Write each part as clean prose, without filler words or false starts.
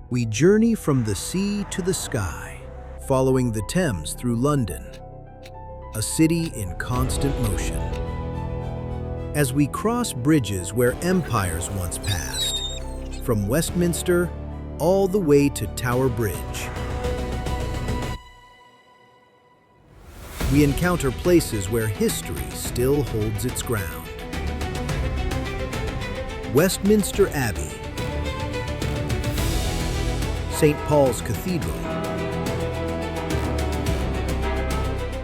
We journey from the sea to the sky, following the Thames through London, a city in constant motion. As we cross bridges where empires once passed, from Westminster all the way to Tower Bridge, we encounter places where history still holds its ground. Westminster Abbey, St. Paul's Cathedral,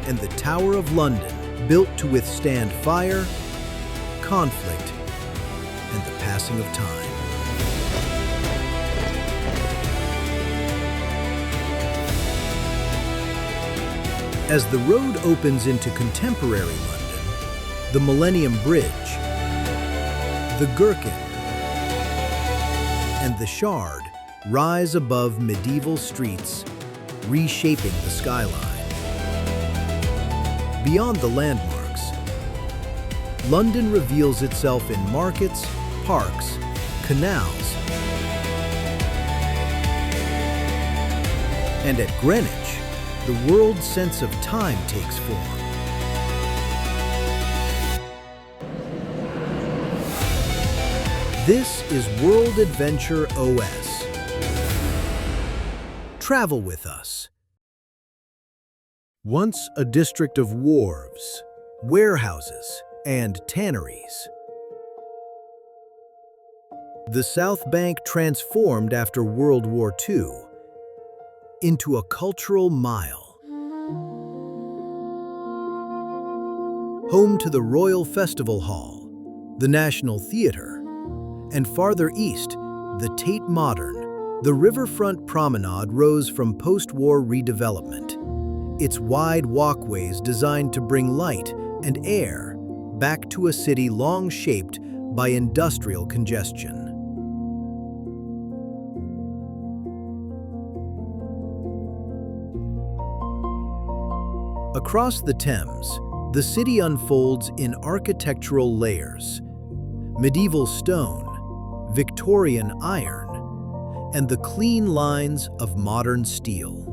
and the Tower of London, built to withstand fire, conflict, and the passing of time. As the road opens into contemporary London, the Millennium Bridge, the Gherkin, and the Shard rise above medieval streets, reshaping the skyline. Beyond the landmarks, London reveals itself in markets, parks, canals, and at Greenwich, the world's sense of time takes form. This is World Adventure OS. Travel with us. Once a district of wharves, warehouses, and tanneries, the South Bank transformed after World War II into a cultural mile. Home to the Royal Festival Hall, the National Theatre, and farther east, the Tate Modern, the riverfront promenade rose from post-war redevelopment, its wide walkways designed to bring light and air back to a city long shaped by industrial congestion. Across the Thames, the city unfolds in architectural layers: medieval stone, Victorian iron, and the clean lines of modern steel.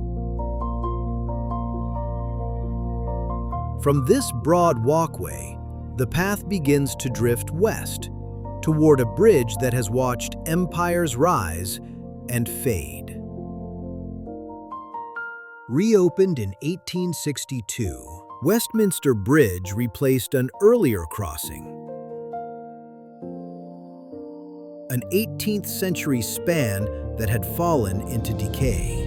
From this broad walkway, the path begins to drift west, toward a bridge that has watched empires rise and fade. Reopened in 1862, Westminster Bridge replaced an earlier crossing, an 18th century span that had fallen into decay.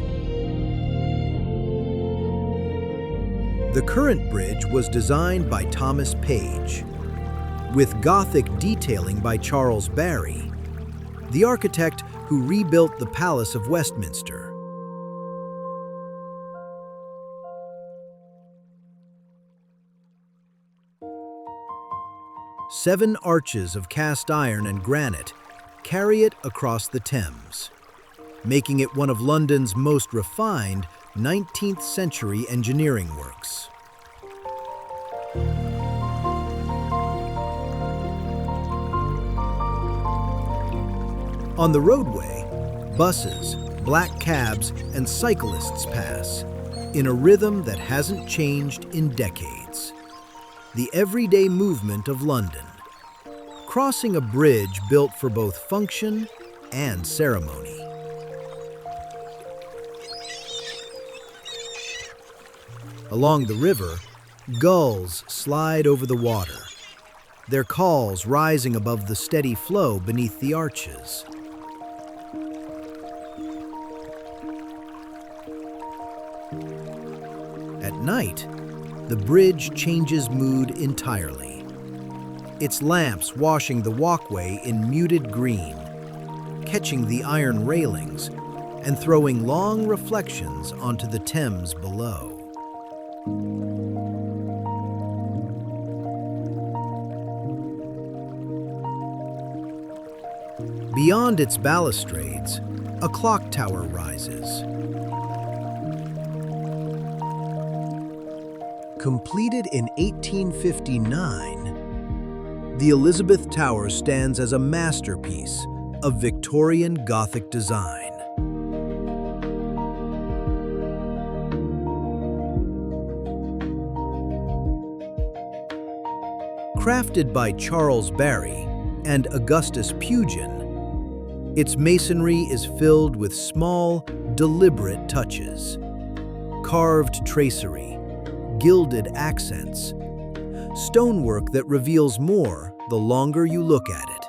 The current bridge was designed by Thomas Page, with Gothic detailing by Charles Barry, the architect who rebuilt the Palace of Westminster. Seven arches of cast iron and granite carry it across the Thames, making it one of London's most refined 19th century engineering works. On the roadway, buses, black cabs, and cyclists pass, in a rhythm that hasn't changed in decades. The everyday movement of London, crossing a bridge built for both function and ceremony. Along the river, gulls slide over the water, their calls rising above the steady flow beneath the arches. At night, the bridge changes mood entirely, its lamps washing the walkway in muted green, catching the iron railings and throwing long reflections onto the Thames below. Beyond its balustrades, a clock tower rises. Completed in 1859, the Elizabeth Tower stands as a masterpiece of Victorian Gothic design. Crafted by Charles Barry and Augustus Pugin, its masonry is filled with small, deliberate touches. Carved tracery, gilded accents, stonework that reveals more the longer you look at it.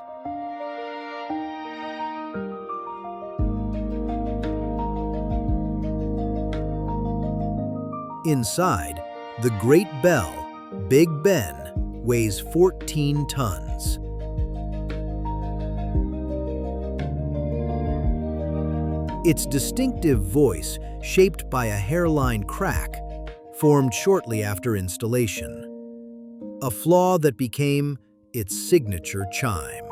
Inside, the Great Bell, Big Ben, weighs 14 tons. Its distinctive voice, shaped by a hairline crack, formed shortly after installation, a flaw that became its signature chime.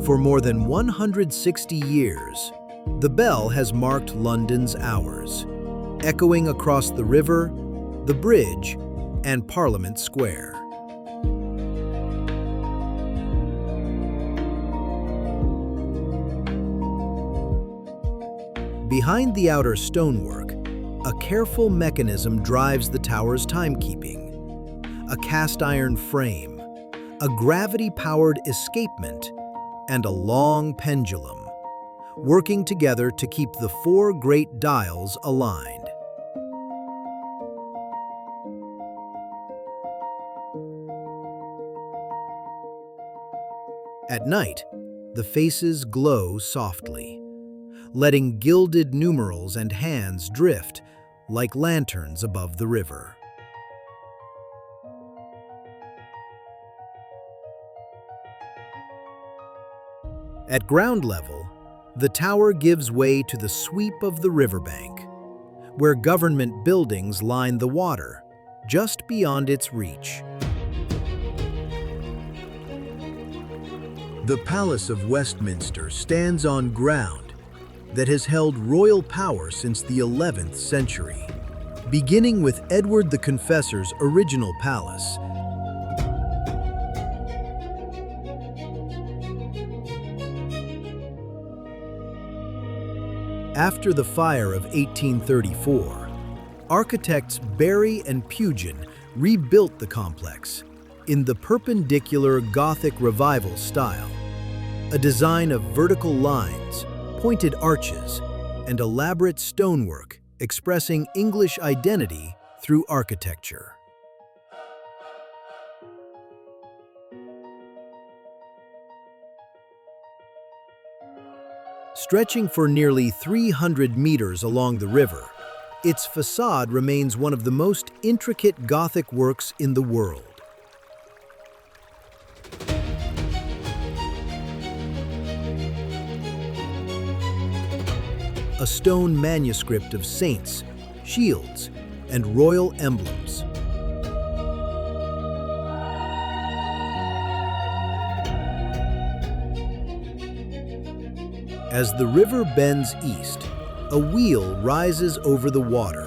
For more than 160 years, the bell has marked London's hours, echoing across the river, the bridge, and Parliament Square. Behind the outer stonework, a careful mechanism drives the tower's timekeeping. A cast-iron frame, a gravity-powered escapement, and a long pendulum, working together to keep the four great dials aligned. At night, the faces glow softly, letting gilded numerals and hands drift like lanterns above the river. At ground level, the tower gives way to the sweep of the riverbank, where government buildings line the water just beyond its reach. The Palace of Westminster stands on ground that has held royal power since the 11th century, beginning with Edward the Confessor's original palace. After the fire of 1834, architects Barry and Pugin rebuilt the complex in the perpendicular Gothic Revival style, a design of vertical lines, pointed arches, and elaborate stonework expressing English identity through architecture. Stretching for nearly 300 meters along the river, its facade remains one of the most intricate Gothic works in the world. A stone manuscript of saints, shields, and royal emblems. As the river bends east, a wheel rises over the water.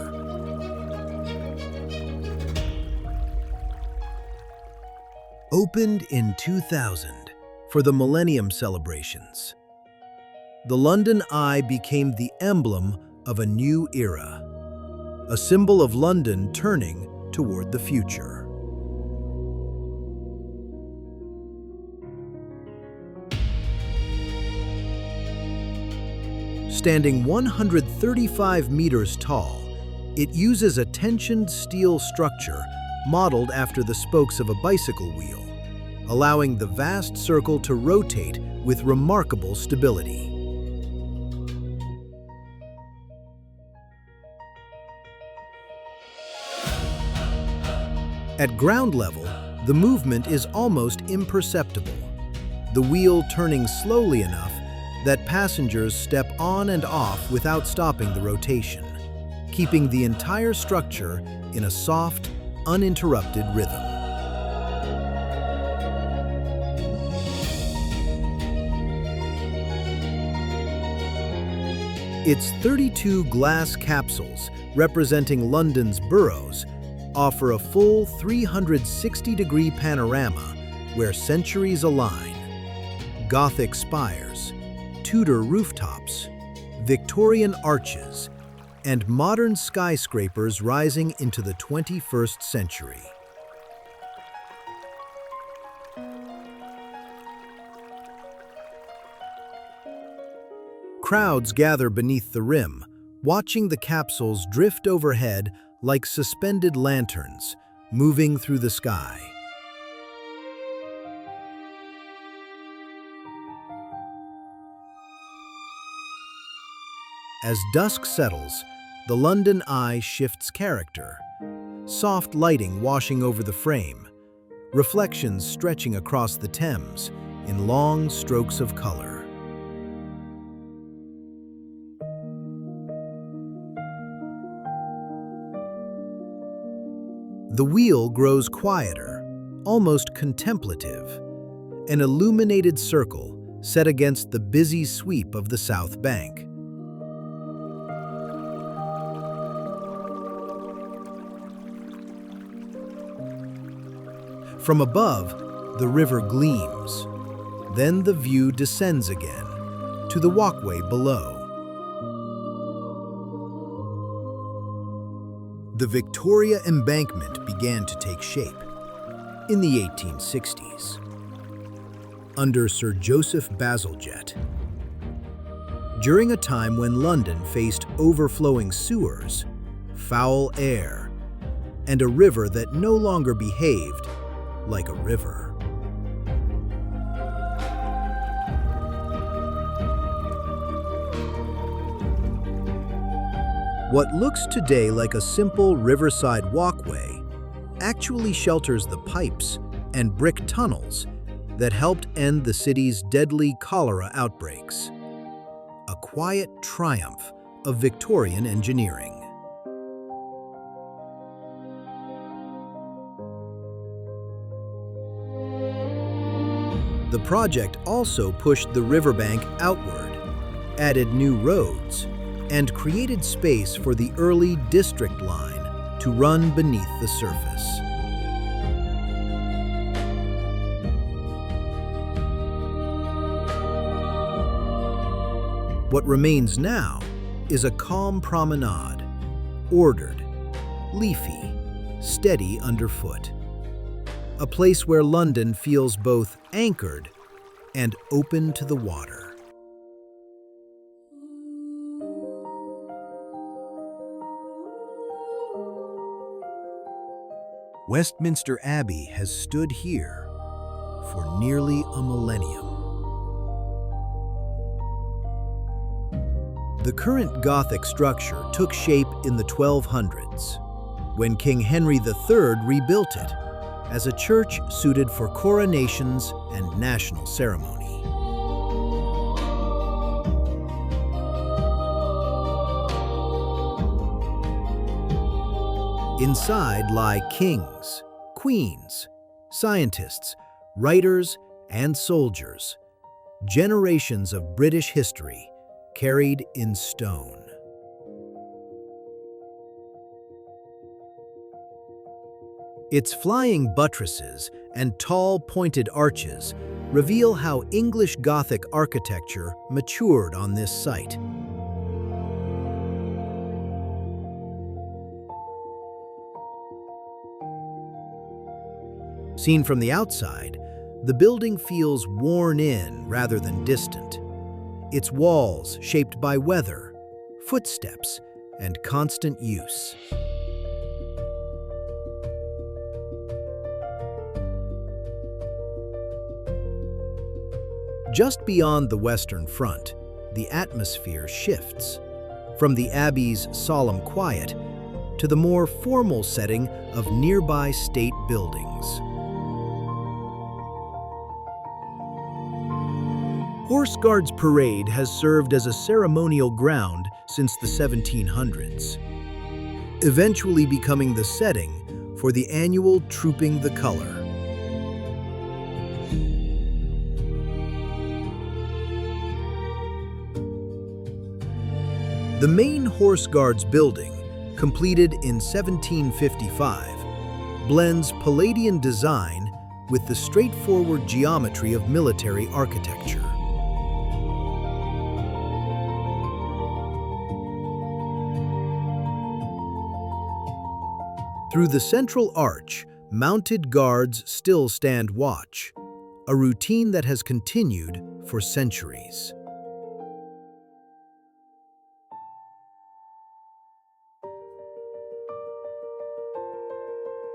Opened in 2000 for the Millennium celebrations, the London Eye became the emblem of a new era, a symbol of London turning toward the future. Standing 135 meters tall, it uses a tensioned steel structure modeled after the spokes of a bicycle wheel, allowing the vast circle to rotate with remarkable stability. At ground level, the movement is almost imperceptible, the wheel turning slowly enough that passengers step on and off without stopping the rotation, keeping the entire structure in a soft, uninterrupted rhythm. Its 32 glass capsules, representing London's boroughs, offer a full 360-degree panorama where centuries align. Gothic spires, Tudor rooftops, Victorian arches, and modern skyscrapers rising into the 21st century. Crowds gather beneath the rim, watching the capsules drift overhead like suspended lanterns, moving through the sky. As dusk settles, the London eye shifts character. Soft lighting washing over the frame, reflections stretching across the Thames in long strokes of color. The wheel grows quieter, almost contemplative, an illuminated circle set against the busy sweep of the South Bank. From above, the river gleams. Then the view descends again, to the walkway below. The Victoria Embankment began to take shape in the 1860s, under Sir Joseph Bazalgette. During a time when London faced overflowing sewers, foul air, and a river that no longer behaved like a river. What looks today like a simple riverside walkway actually shelters the pipes and brick tunnels that helped end the city's deadly cholera outbreaks. A quiet triumph of Victorian engineering. The project also pushed the riverbank outward, added new roads, and created space for the early district line to run beneath the surface. What remains now is a calm promenade, ordered, leafy, steady underfoot. A place where London feels both anchored and open to the water. Westminster Abbey has stood here for nearly a millennium. The current Gothic structure took shape in the 1200s, when King Henry III rebuilt it as a church suited for coronations and national ceremony. Inside lie kings, queens, scientists, writers, and soldiers, generations of British history carried in stone. Its flying buttresses and tall pointed arches reveal how English Gothic architecture matured on this site. Seen from the outside, the building feels worn in rather than distant. Its walls shaped by weather, footsteps, and constant use. Just beyond the Western Front, the atmosphere shifts, from the Abbey's solemn quiet to the more formal setting of nearby state buildings. Horse Guards Parade has served as a ceremonial ground since the 1700s, eventually becoming the setting for the annual Trooping the Color. The main Horse Guards building, completed in 1755, blends Palladian design with the straightforward geometry of military architecture. Through the central arch, mounted guards still stand watch, a routine that has continued for centuries.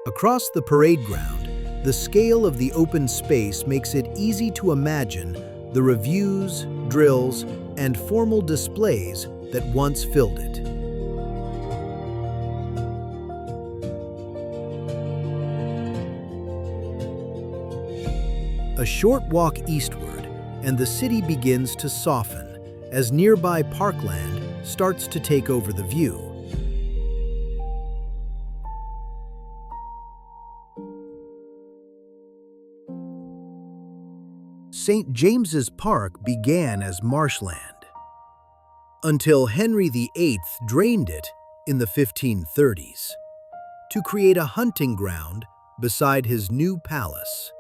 Across the parade ground, the scale of the open space makes it easy to imagine the reviews, drills, and formal displays that once filled it. A short walk eastward, and the city begins to soften as nearby parkland starts to take over the view. St. James's Park began as marshland, until Henry VIII drained it in the 1530s to create a hunting ground beside his new palace.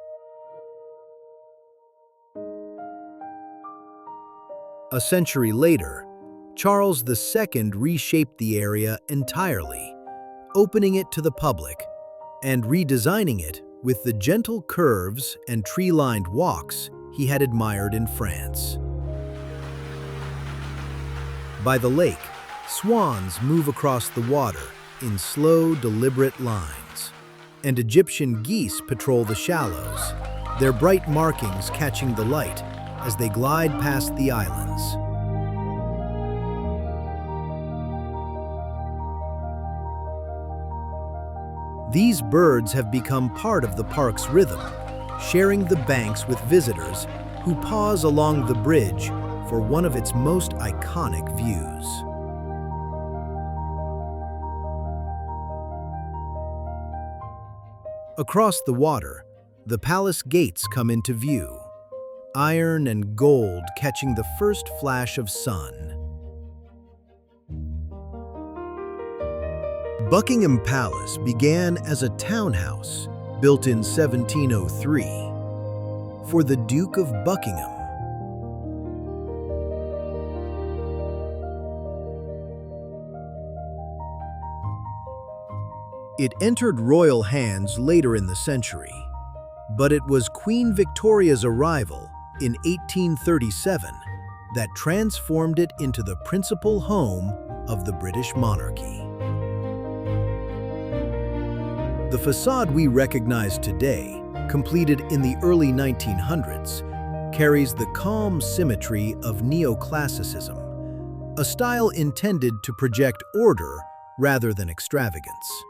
A century later, Charles II reshaped the area entirely, opening it to the public and redesigning it with the gentle curves and tree-lined walks he had admired in France. By the lake, swans move across the water in slow, deliberate lines, and Egyptian geese patrol the shallows, their bright markings catching the light as they glide past the islands. These birds have become part of the park's rhythm, sharing the banks with visitors who pause along the bridge for one of its most iconic views. Across the water, the palace gates come into view, iron and gold catching the first flash of sun. Buckingham Palace began as a townhouse built in 1703 for the Duke of Buckingham. It entered royal hands later in the century, but it was Queen Victoria's arrival in 1837 that transformed it into the principal home of the British monarchy. The facade we recognize today, completed in the early 1900s, carries the calm symmetry of neoclassicism, a style intended to project order rather than extravagance.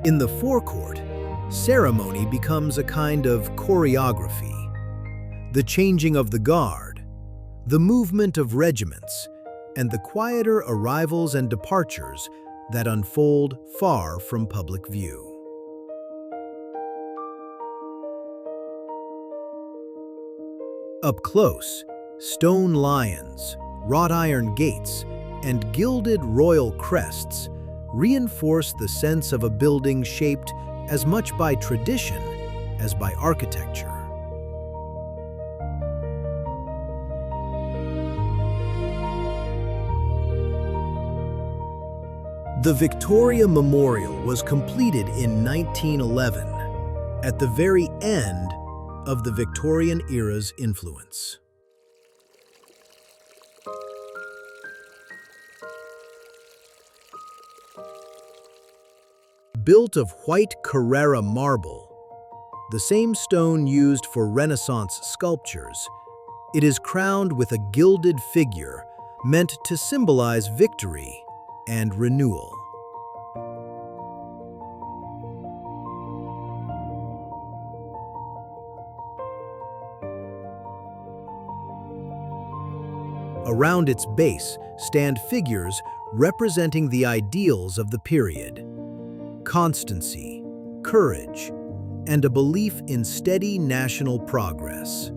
In the forecourt, ceremony becomes a kind of choreography. The changing of the guard, the movement of regiments, and the quieter arrivals and departures that unfold far from public view. Up close, stone lions, wrought iron gates, and gilded royal crests reinforce the sense of a building shaped as much by tradition as by architecture. The Victoria Memorial was completed in 1911, at the very end of the Victorian era's influence. Built of white Carrara marble, the same stone used for Renaissance sculptures, it is crowned with a gilded figure meant to symbolize victory and renewal. Around its base stand figures representing the ideals of the period: constancy, courage, and a belief in steady national progress.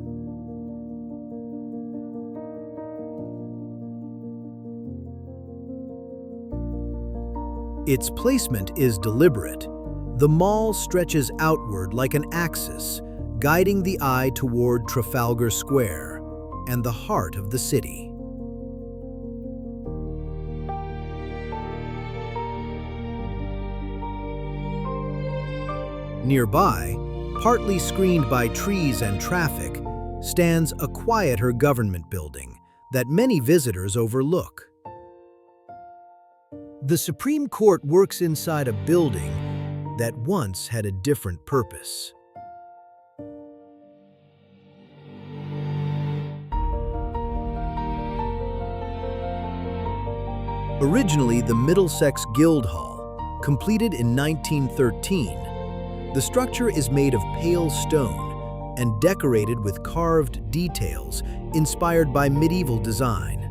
Its placement is deliberate. The mall stretches outward like an axis, guiding the eye toward Trafalgar Square and the heart of the city. Nearby, partly screened by trees and traffic, stands a quieter government building that many visitors overlook. The Supreme Court works inside a building that once had a different purpose. Originally the Middlesex Guildhall, completed in 1913, the structure is made of pale stone and decorated with carved details inspired by medieval design.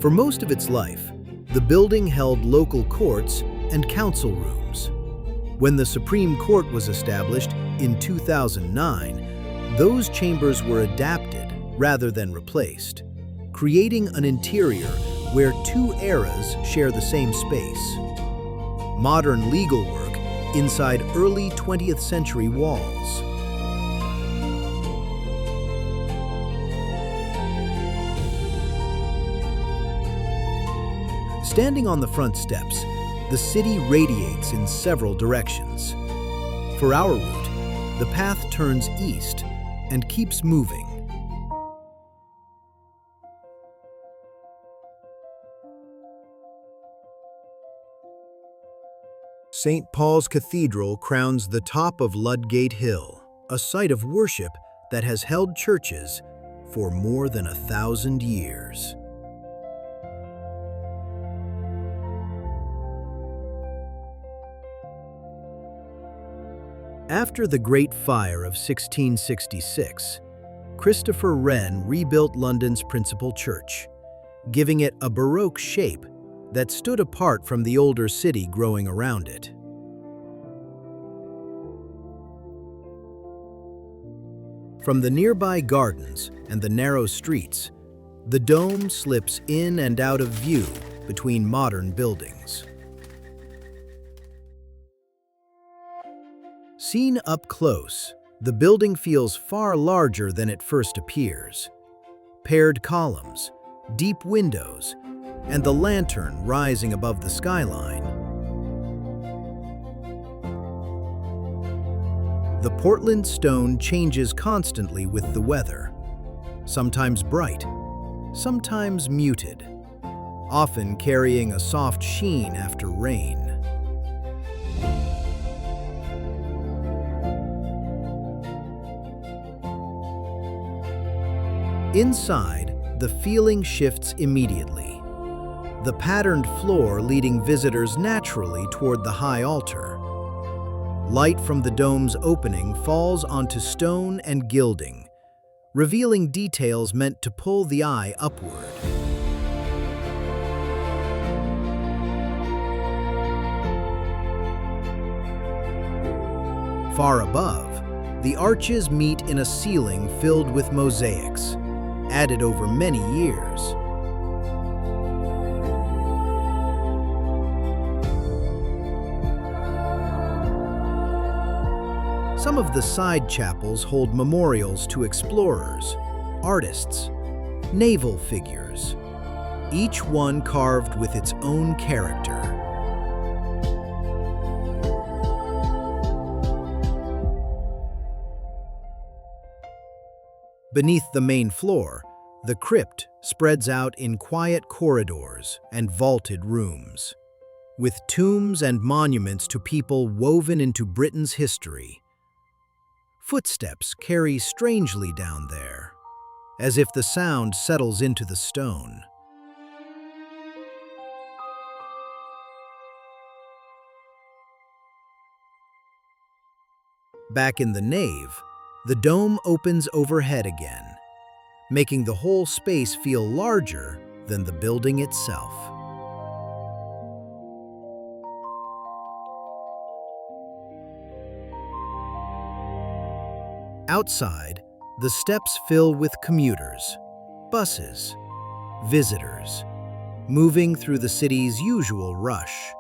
For most of its life, the building held local courts and council rooms. When the Supreme Court was established in 2009, those chambers were adapted rather than replaced, creating an interior where two eras share the same space. Modern legal work inside early 20th century walls. Standing on the front steps, the city radiates in several directions. For our route, the path turns east and keeps moving. St. Paul's Cathedral crowns the top of Ludgate Hill, a site of worship that has held churches for more than 1,000 years. After the Great Fire of 1666, Christopher Wren rebuilt London's principal church, giving it a Baroque shape that stood apart from the older city growing around it. From the nearby gardens and the narrow streets, the dome slips in and out of view between modern buildings. Seen up close, the building feels far larger than it first appears. Paired columns, deep windows, and the lantern rising above the skyline. The Portland stone changes constantly with the weather, sometimes bright, sometimes muted, often carrying a soft sheen after rain. Inside, the feeling shifts immediately. The patterned floor leading visitors naturally toward the high altar. Light from the dome's opening falls onto stone and gilding, revealing details meant to pull the eye upward. Far above, the arches meet in a ceiling filled with mosaics, added over many years. Some of the side chapels hold memorials to explorers, artists, naval figures, each one carved with its own character. Beneath the main floor, the crypt spreads out in quiet corridors and vaulted rooms, with tombs and monuments to people woven into Britain's history. Footsteps carry strangely down there, as if the sound settles into the stone. Back in the nave, the dome opens overhead again, making the whole space feel larger than the building itself. Outside, the steps fill with commuters, buses, visitors, moving through the city's usual rush.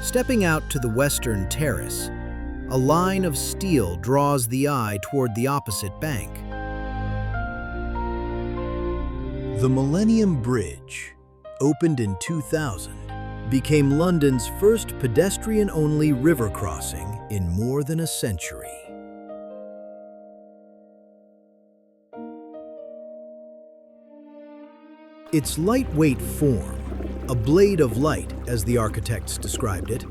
Stepping out to the western terrace, A line of steel draws the eye toward the opposite bank. The Millennium Bridge, opened in 2000, became London's first pedestrian-only river crossing in more than a century. Its lightweight form, a blade of light as the architects described it,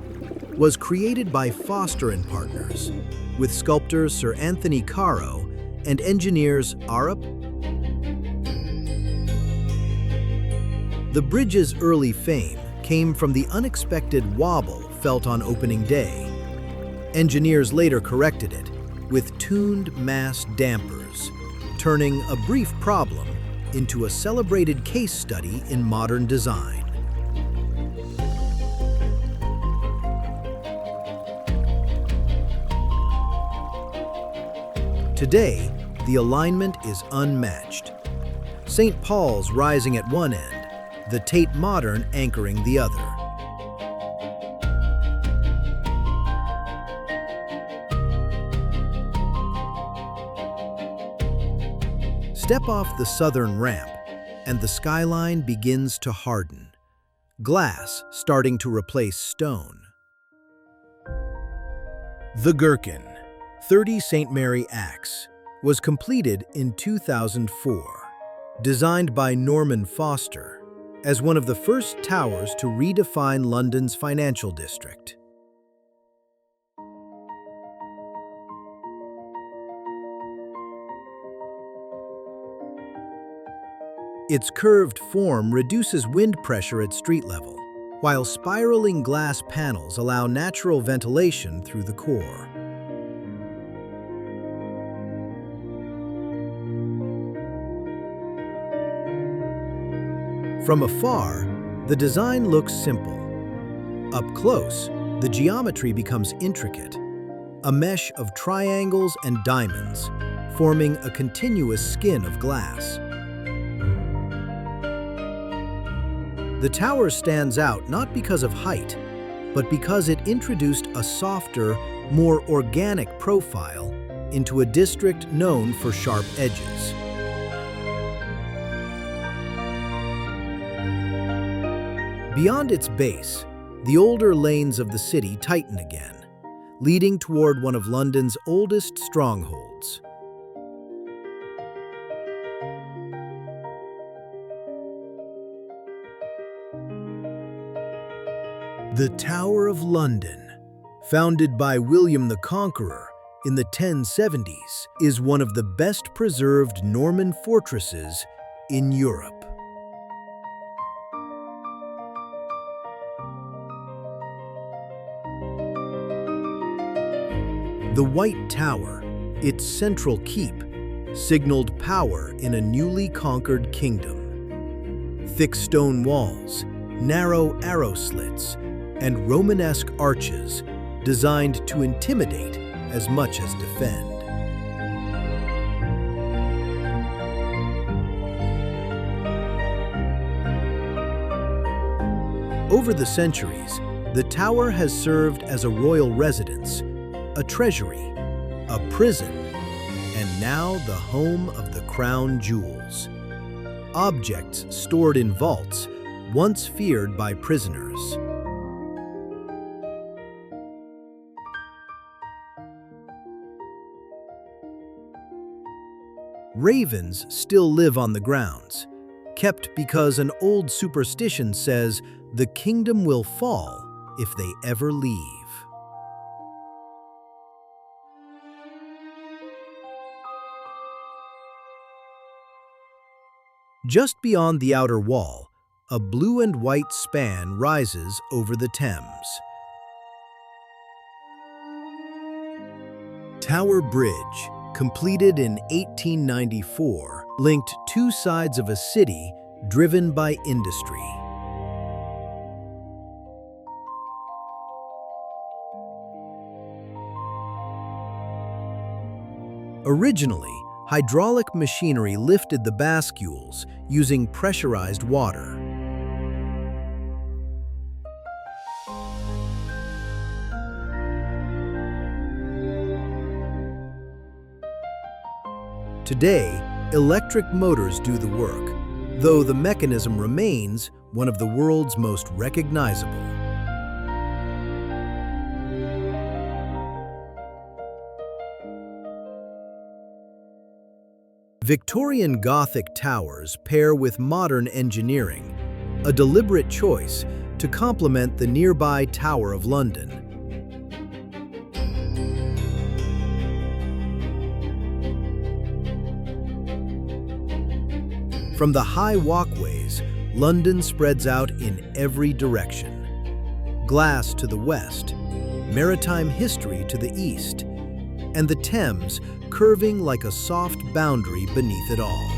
was created by Foster and Partners, with sculptor Sir Anthony Caro and engineers Arup. The bridge's early fame came from the unexpected wobble felt on opening day. Engineers later corrected it with tuned mass dampers, turning a brief problem into a celebrated case study in modern design. Today, the alignment is unmatched. St. Paul's rising at one end, the Tate Modern anchoring the other. Step off the southern ramp, and the skyline begins to harden, glass starting to replace stone. The Gherkin, 30 St. Mary Axe, was completed in 2004, designed by Norman Foster as one of the first towers to redefine London's financial district. Its curved form reduces wind pressure at street level, while spiraling glass panels allow natural ventilation through the core. From afar, the design looks simple. Up close, the geometry becomes intricate, a mesh of triangles and diamonds, forming a continuous skin of glass. The tower stands out not because of height, but because it introduced a softer, more organic profile into a district known for sharp edges. Beyond its base, the older lanes of the city tighten again, leading toward one of London's oldest strongholds. The Tower of London, founded by William the Conqueror in the 1070s, is one of the best preserved Norman fortresses in Europe. The White Tower, its central keep, signaled power in a newly conquered kingdom. Thick stone walls, narrow arrow slits, and Romanesque arches designed to intimidate as much as defend. Over the centuries, the tower has served as a royal residence, a treasury, a prison, and now the home of the crown jewels. Objects stored in vaults, once feared by prisoners. Ravens still live on the grounds, kept because an old superstition says the kingdom will fall if they ever leave. Just beyond the outer wall, a blue and white span rises over the Thames. Tower Bridge, completed in 1894, linked two sides of a city driven by industry. Originally, hydraulic machinery lifted the bascules using pressurized water. Today, electric motors do the work, though the mechanism remains one of the world's most recognizable. Victorian Gothic towers pair with modern engineering, a deliberate choice to complement the nearby Tower of London. From the high walkways, London spreads out in every direction. Glass to the west, maritime history to the east, and the Thames curving like a soft boundary beneath it all.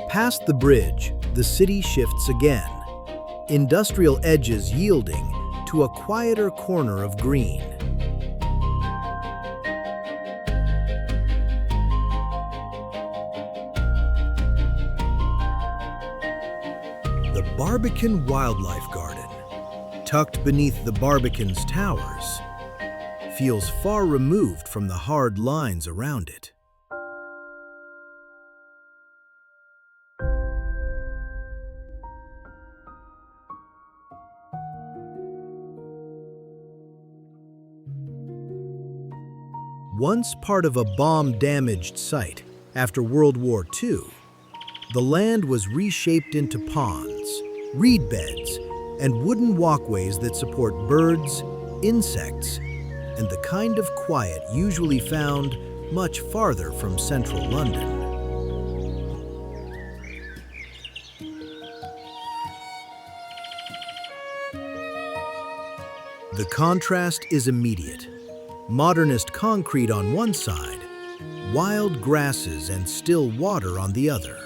Past the bridge, the city shifts again, industrial edges yielding to a quieter corner of green. The Barbican Wildlife Garden, tucked beneath the Barbican's towers, feels far removed from the hard lines around it. Once part of a bomb-damaged site after World War II, the land was reshaped into ponds, reed beds, and wooden walkways that support birds, insects, and the kind of quiet usually found much farther from central London. The contrast is immediate. Modernist concrete on one side, wild grasses and still water on the other.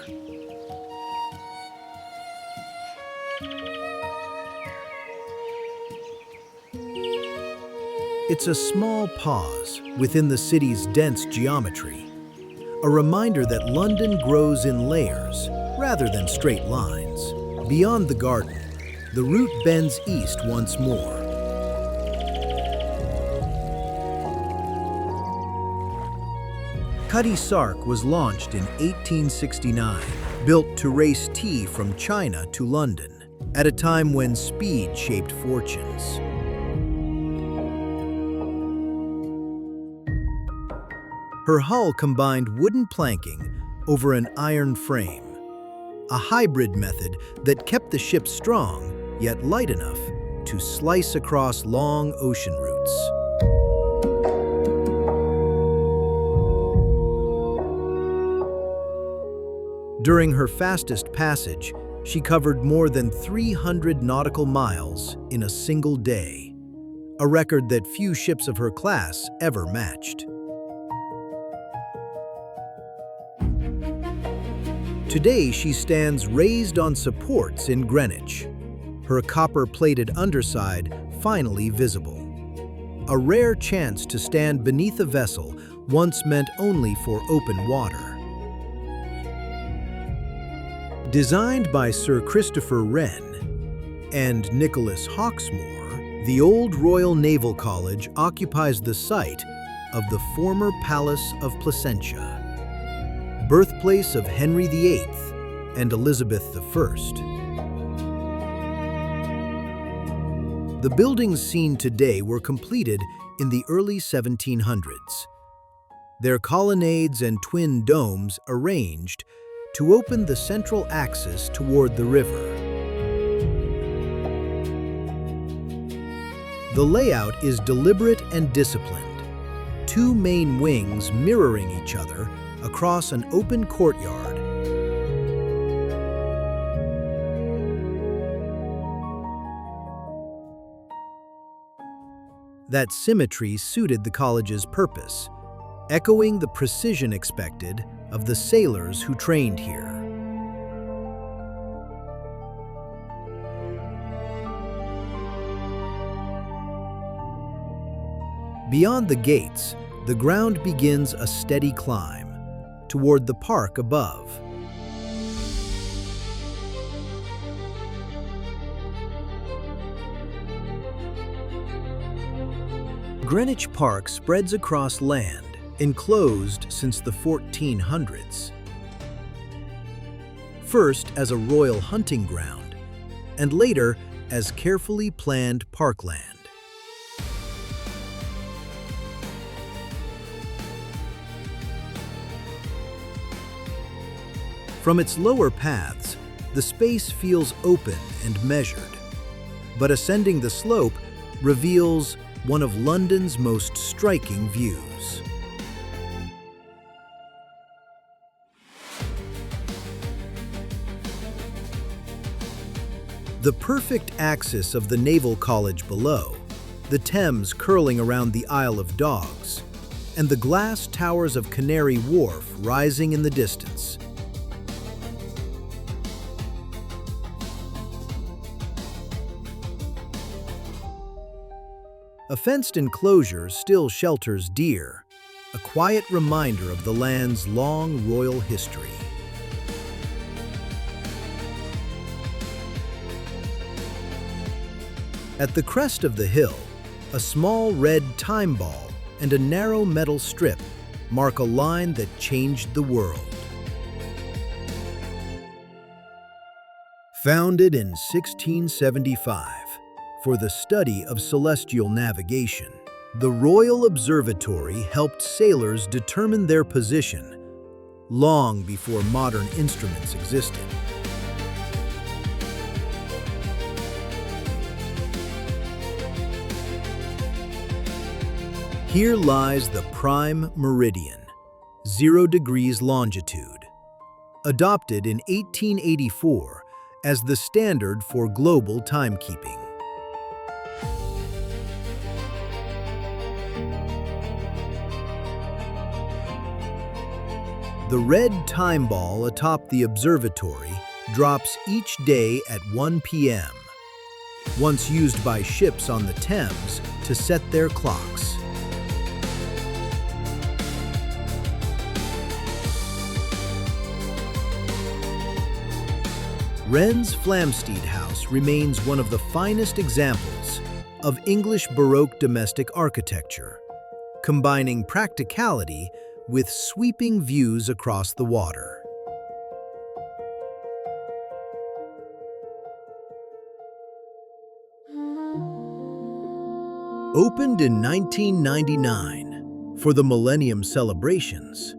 It's a small pause within the city's dense geometry, a reminder that London grows in layers rather than straight lines. Beyond the garden, the route bends east once more. Cutty Sark was launched in 1869, built to race tea from China to London, at a time when speed shaped fortunes. Her hull combined wooden planking over an iron frame, a hybrid method that kept the ship strong yet light enough to slice across long ocean routes. During her fastest passage, she covered more than 300 nautical miles in a single day, a record that few ships of her class ever matched. Today, she stands raised on supports in Greenwich, her copper-plated underside finally visible. A rare chance to stand beneath a vessel once meant only for open water. Designed by Sir Christopher Wren and Nicholas Hawksmoor, the old Royal Naval College occupies the site of the former Palace of Placentia, birthplace of Henry VIII and Elizabeth I. The buildings seen today were completed in the early 1700s. Their colonnades and twin domes arranged to open the central axis toward the river. The layout is deliberate and disciplined, two main wings mirroring each other across an open courtyard. That symmetry suited the college's purpose, echoing the precision expected of the sailors who trained here. Beyond the gates, the ground begins a steady climb toward the park above. Greenwich Park spreads across land, enclosed since the 1400s. First as a royal hunting ground, and later as carefully planned parkland. From its lower paths, the space feels open and measured, but ascending the slope reveals one of London's most striking views. The perfect axis of the Naval College below, the Thames curling around the Isle of Dogs, and the glass towers of Canary Wharf rising in the distance. A fenced enclosure still shelters deer, a quiet reminder of the land's long royal history. At the crest of the hill, a small red time ball and a narrow metal strip mark a line that changed the world. Founded in 1675 for the study of celestial navigation, the Royal Observatory helped sailors determine their position long before modern instruments existed. Here lies the prime meridian, 0 degrees longitude, adopted in 1884 as the standard for global timekeeping. The red time ball atop the observatory drops each day at 1 p.m., once used by ships on the Thames to set their clocks. Wren's Flamsteed House remains one of the finest examples of English Baroque domestic architecture, combining practicality with sweeping views across the water. Opened in 1999 for the Millennium celebrations,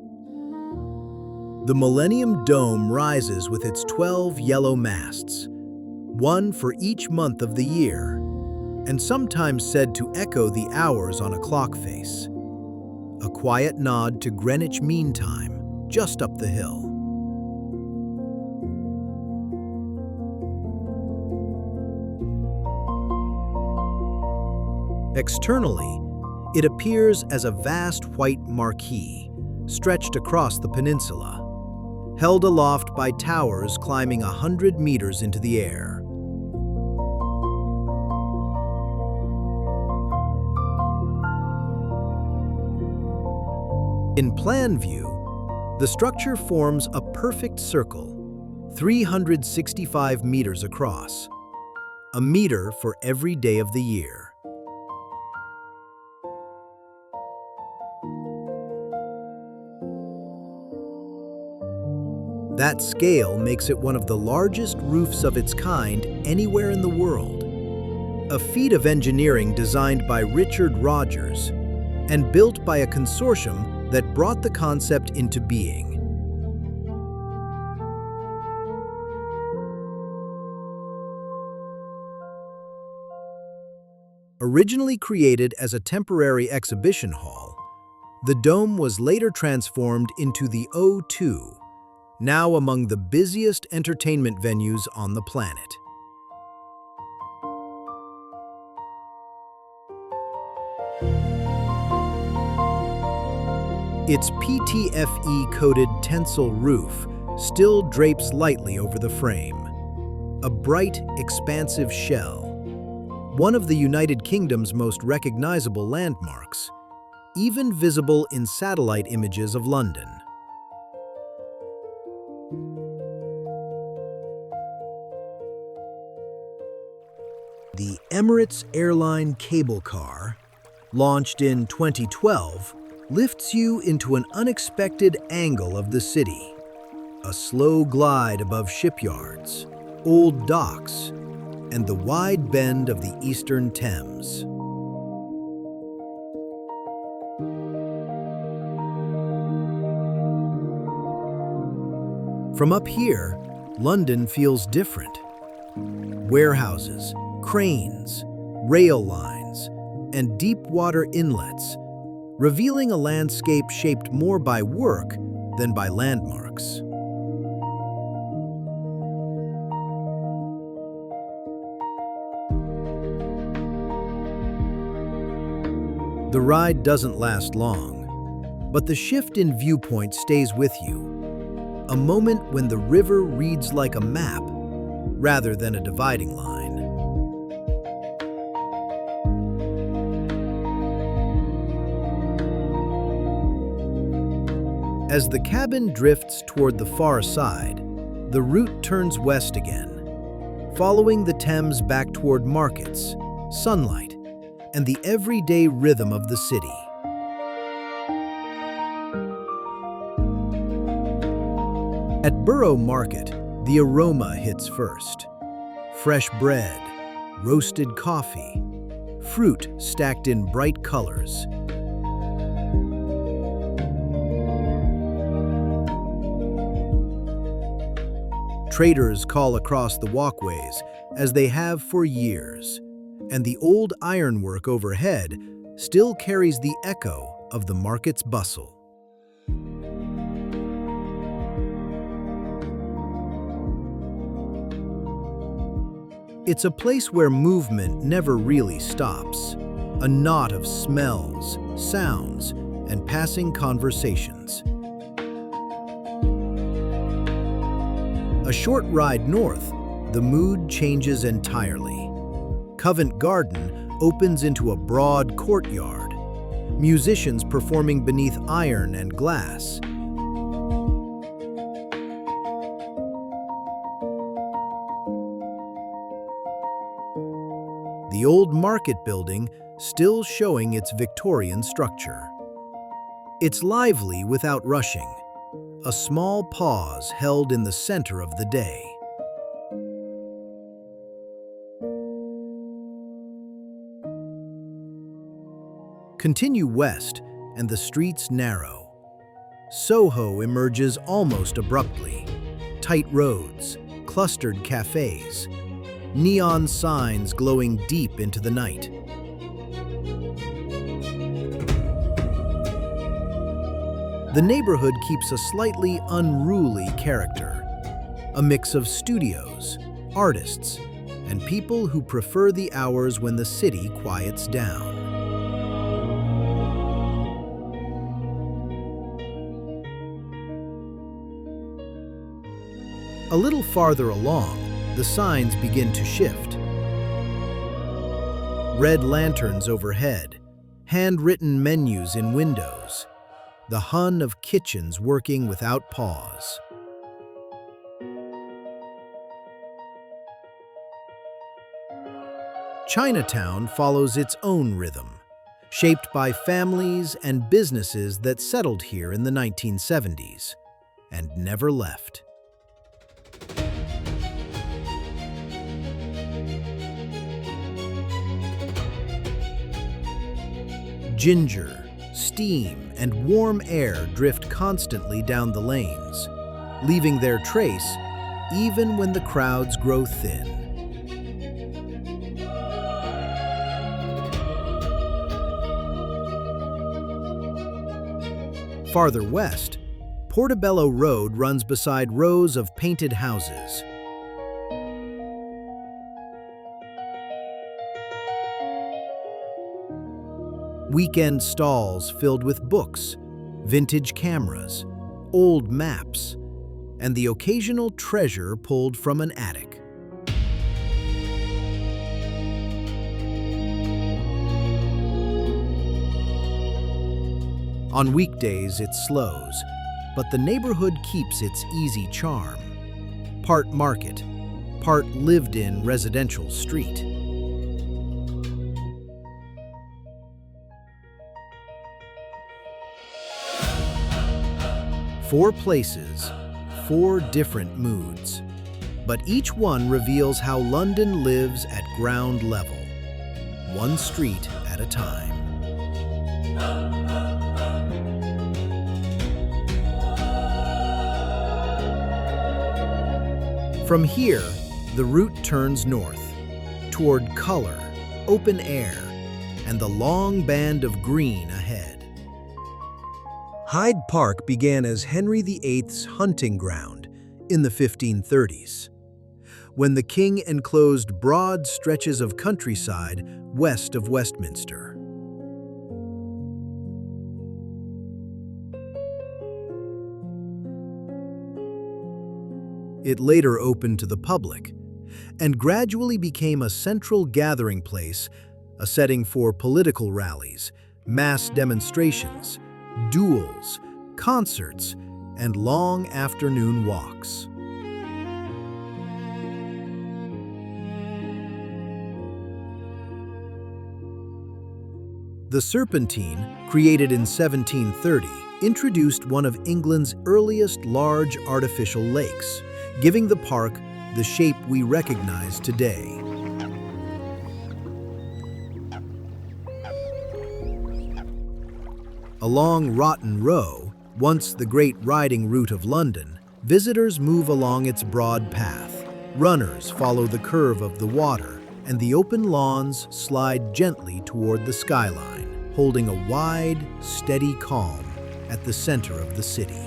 the Millennium Dome rises with its 12 yellow masts, one for each month of the year, and sometimes said to echo the hours on a clock face. A quiet nod to Greenwich Mean Time just up the hill. Externally, it appears as a vast white marquee stretched across the peninsula, held aloft by towers climbing 100 meters into the air. In plan view, the structure forms a perfect circle, 365 meters across, a meter for every day of the year. That scale makes it one of the largest roofs of its kind anywhere in the world, a feat of engineering designed by Richard Rogers and built by a consortium that brought the concept into being. Originally created as a temporary exhibition hall, the dome was later transformed into the O2, now among the busiest entertainment venues on the planet. Its PTFE-coated tensile roof still drapes lightly over the frame, a bright, expansive shell, one of the United Kingdom's most recognizable landmarks, even visible in satellite images of London. The Emirates Airline cable car, launched in 2012, lifts you into an unexpected angle of the city. A slow glide above shipyards, old docks, and the wide bend of the eastern Thames. From up here, London feels different. Warehouses, cranes, rail lines, and deep water inlets, revealing a landscape shaped more by work than by landmarks. The ride doesn't last long, but the shift in viewpoint stays with you. A moment when the river reads like a map rather than a dividing line. As the cabin drifts toward the far side, the route turns west again, following the Thames back toward markets, sunlight, and the everyday rhythm of the city. At Borough Market, the aroma hits first. Fresh bread, roasted coffee, fruit stacked in bright colors. Traders call across the walkways as they have for years, and the old ironwork overhead still carries the echo of the market's bustle. It's a place where movement never really stops, a knot of smells, sounds, and passing conversations. A short ride north, the mood changes entirely. Covent Garden opens into a broad courtyard, musicians performing beneath iron and glass. The old market building still showing its Victorian structure. It's lively without rushing, a small pause held in the center of the day. Continue west, and the streets narrow. Soho emerges almost abruptly. Tight roads, clustered cafes, neon signs glowing deep into the night. The neighborhood keeps a slightly unruly character, a mix of studios, artists, and people who prefer the hours when the city quiets down. A little farther along, the signs begin to shift. Red lanterns overhead, handwritten menus in windows, the hum of kitchens working without pause. Chinatown follows its own rhythm, shaped by families and businesses that settled here in the 1970s and never left. Ginger, steam, and warm air drift constantly down the lanes, leaving their trace even when the crowds grow thin. Farther west, Portobello Road runs beside rows of painted houses. Weekend stalls filled with books, vintage cameras, old maps, and the occasional treasure pulled from an attic. On weekdays it slows, but the neighborhood keeps its easy charm. Part market, part lived-in residential street. 4 places, 4 different moods. But each one reveals how London lives at ground level, one street at a time. From here, the route turns north, toward color, open air, and the long band of green ahead. Hyde Park began as Henry VIII's hunting ground in the 1530s, when the king enclosed broad stretches of countryside west of Westminster. It later opened to the public and gradually became a central gathering place, a setting for political rallies, mass demonstrations, duels, concerts, and long afternoon walks. The Serpentine, created in 1730, introduced one of England's earliest large artificial lakes, giving the park the shape we recognize today. Along Rotten Row, once the great riding route of London, visitors move along its broad path. Runners follow the curve of the water, and the open lawns slide gently toward the skyline, holding a wide, steady calm at the center of the city.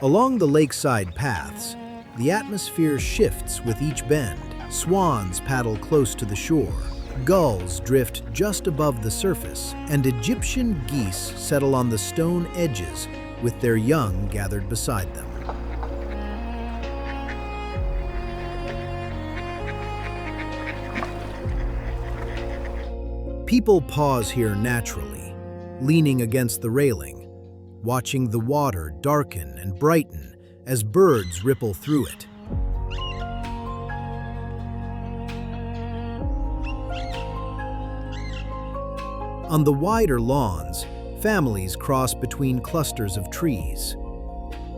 Along the lakeside paths, the atmosphere shifts with each bend. Swans paddle close to the shore, gulls drift just above the surface, and Egyptian geese settle on the stone edges with their young gathered beside them. People pause here naturally, leaning against the railing, watching the water darken and brighten as birds ripple through it. On the wider lawns, families cross between clusters of trees.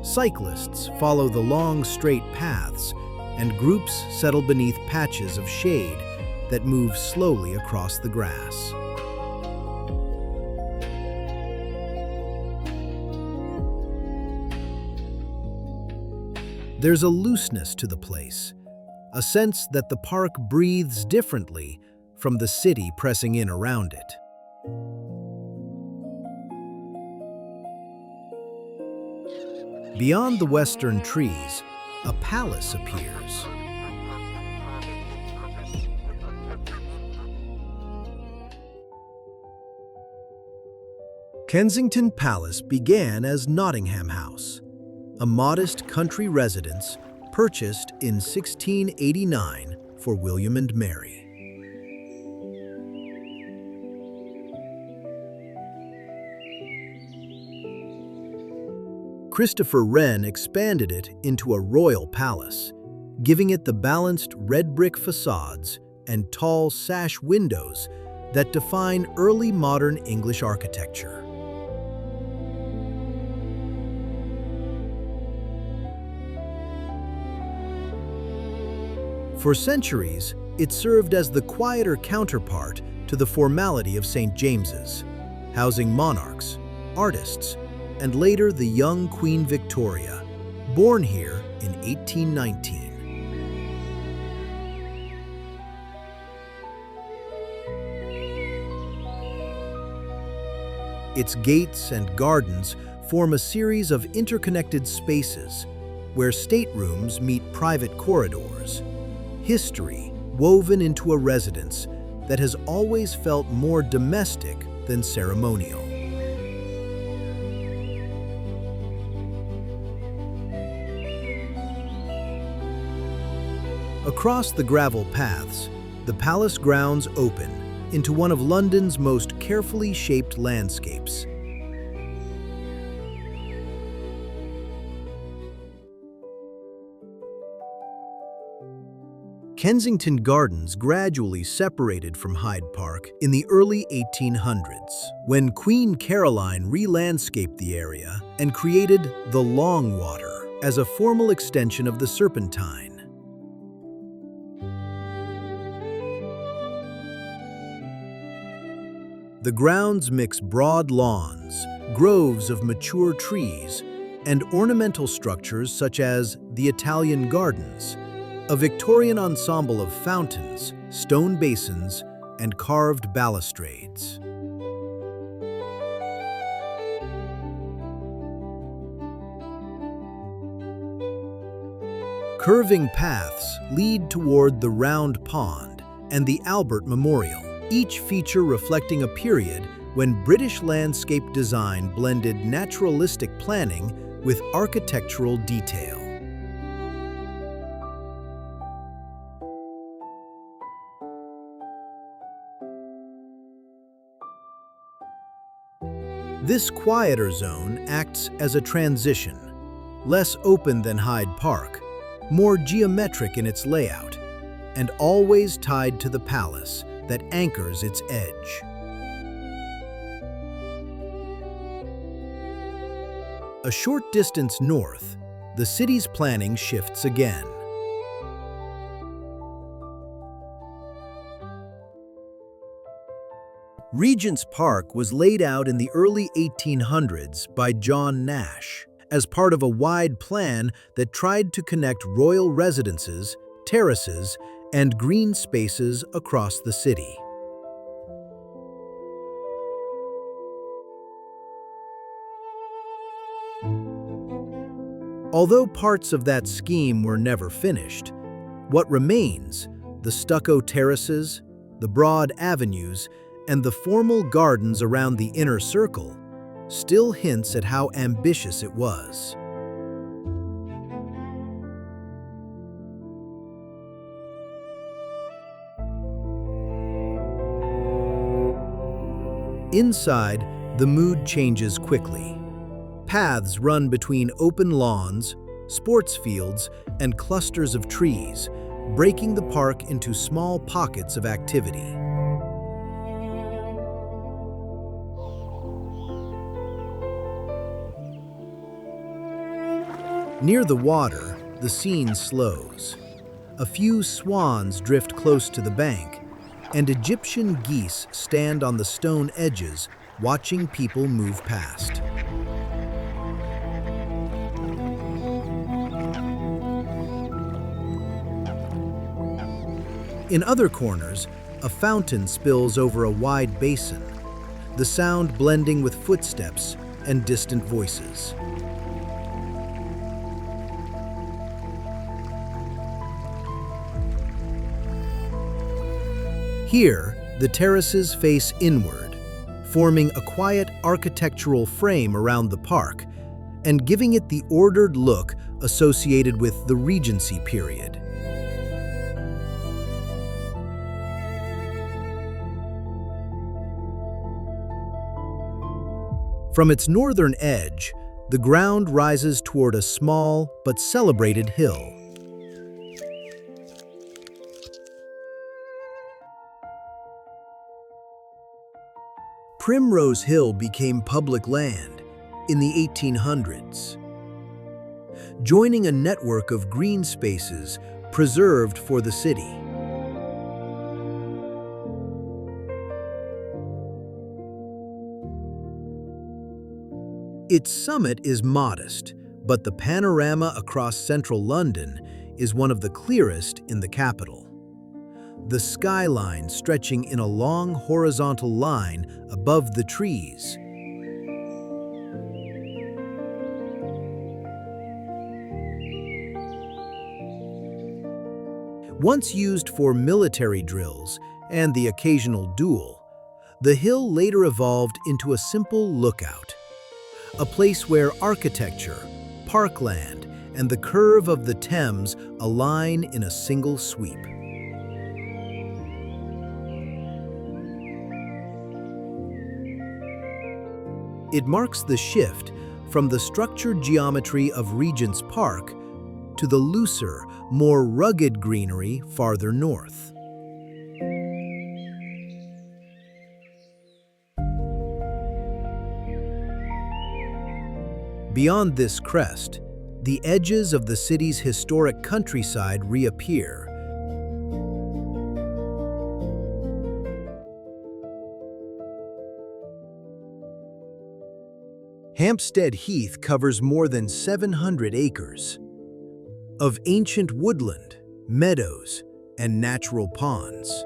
Cyclists follow the long, straight paths, and groups settle beneath patches of shade that move slowly across the grass. There's a looseness to the place, a sense that the park breathes differently from the city pressing in around it. Beyond the western trees, a palace appears. Kensington Palace began as Nottingham House, a modest country residence purchased in 1689 for William and Mary. Christopher Wren expanded it into a royal palace, giving it the balanced red brick facades and tall sash windows that define early modern English architecture. For centuries, it served as the quieter counterpart to the formality of St. James's, housing monarchs, artists, and later the young Queen Victoria, born here in 1819. Its gates and gardens form a series of interconnected spaces where staterooms meet private corridors, history woven into a residence that has always felt more domestic than ceremonial. Across the gravel paths, the palace grounds open into one of London's most carefully shaped landscapes. Kensington Gardens gradually separated from Hyde Park in the early 1800s, when Queen Caroline re-landscaped the area and created the Long Water as a formal extension of the Serpentine. The grounds mix broad lawns, groves of mature trees, and ornamental structures such as the Italian Gardens, a Victorian ensemble of fountains, stone basins, and carved balustrades. Curving paths lead toward the Round Pond and the Albert Memorial, each feature reflecting a period when British landscape design blended naturalistic planning with architectural detail. This quieter zone acts as a transition, less open than Hyde Park, more geometric in its layout, and always tied to the palace that anchors its edge. A short distance north, the city's planning shifts again. Regent's Park was laid out in the early 1800s by John Nash as part of a wide plan that tried to connect royal residences, terraces, and green spaces across the city. Although parts of that scheme were never finished, what remains, the stucco terraces, the broad avenues, and the formal gardens around the inner circle, still hints at how ambitious it was. Inside, the mood changes quickly. Paths run between open lawns, sports fields, and clusters of trees, breaking the park into small pockets of activity. Near the water, the scene slows. A few swans drift close to the bank, and Egyptian geese stand on the stone edges, watching people move past. In other corners, a fountain spills over a wide basin, the sound blending with footsteps and distant voices. Here, the terraces face inward, forming a quiet architectural frame around the park and giving it the ordered look associated with the Regency period. From its northern edge, the ground rises toward a small but celebrated hill. Primrose Hill became public land in the 1800s, joining a network of green spaces preserved for the city. Its summit is modest, but the panorama across central London is one of the clearest in the capital. The skyline stretching in a long horizontal line above the trees. Once used for military drills and the occasional duel, the hill later evolved into a simple lookout, a place where architecture, parkland, and the curve of the Thames align in a single sweep. It marks the shift from the structured geometry of Regent's Park to to the looser, more rugged greenery farther north. Beyond this crest, the edges of the city's historic countryside reappear. Hampstead Heath covers more than 700 acres of ancient woodland, meadows, and natural ponds,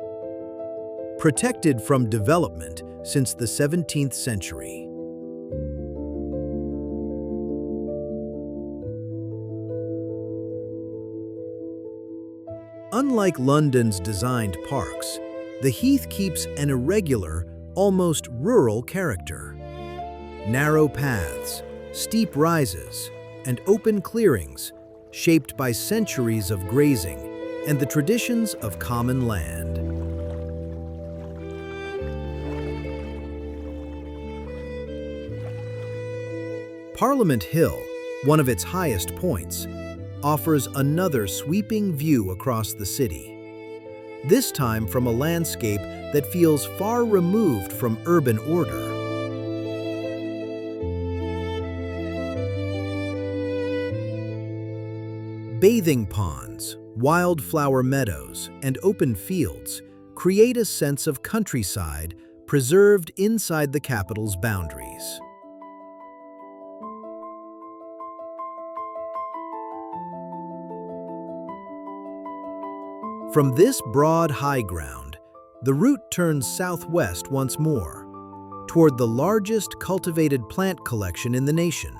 protected from development since the 17th century. Unlike London's designed parks, the Heath keeps an irregular, almost rural character. Narrow paths, steep rises, and open clearings shaped by centuries of grazing and the traditions of common land. Parliament Hill, one of its highest points, offers another sweeping view across the city, this time from a landscape that feels far removed from urban order. Bathing ponds, wildflower meadows, and open fields create a sense of countryside preserved inside the capital's boundaries. From this broad high ground, the route turns southwest once more, toward the largest cultivated plant collection in the nation.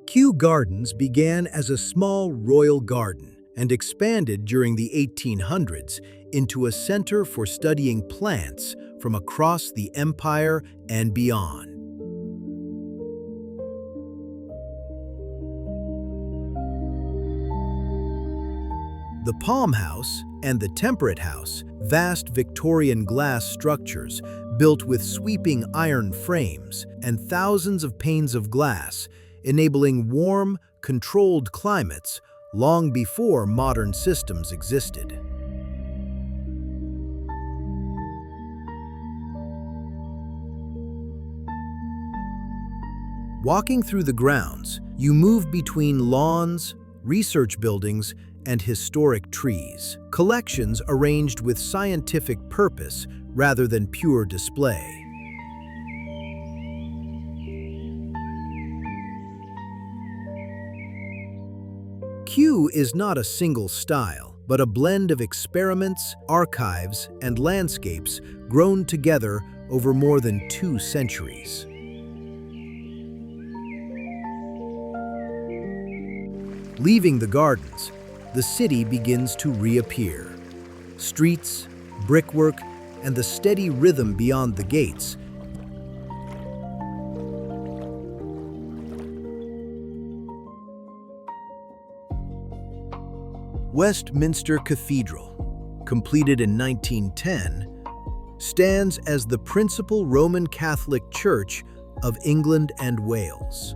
Kew Gardens began as a small royal garden and expanded during the 1800s into a center for studying plants from across the empire and beyond. The Palm House and the Temperate House, vast Victorian glass structures built with sweeping iron frames and thousands of panes of glass, enabling warm, controlled climates long before modern systems existed. Walking through the grounds, you move between lawns, research buildings, and historic trees, collections arranged with scientific purpose rather than pure display. Kew is not a single style, but a blend of experiments, archives, and landscapes grown together over more than 2 centuries. Leaving the gardens, the city begins to reappear. Streets, brickwork, and the steady rhythm beyond the gates Westminster Cathedral, completed in 1910, stands as the principal Roman Catholic Church of England and Wales.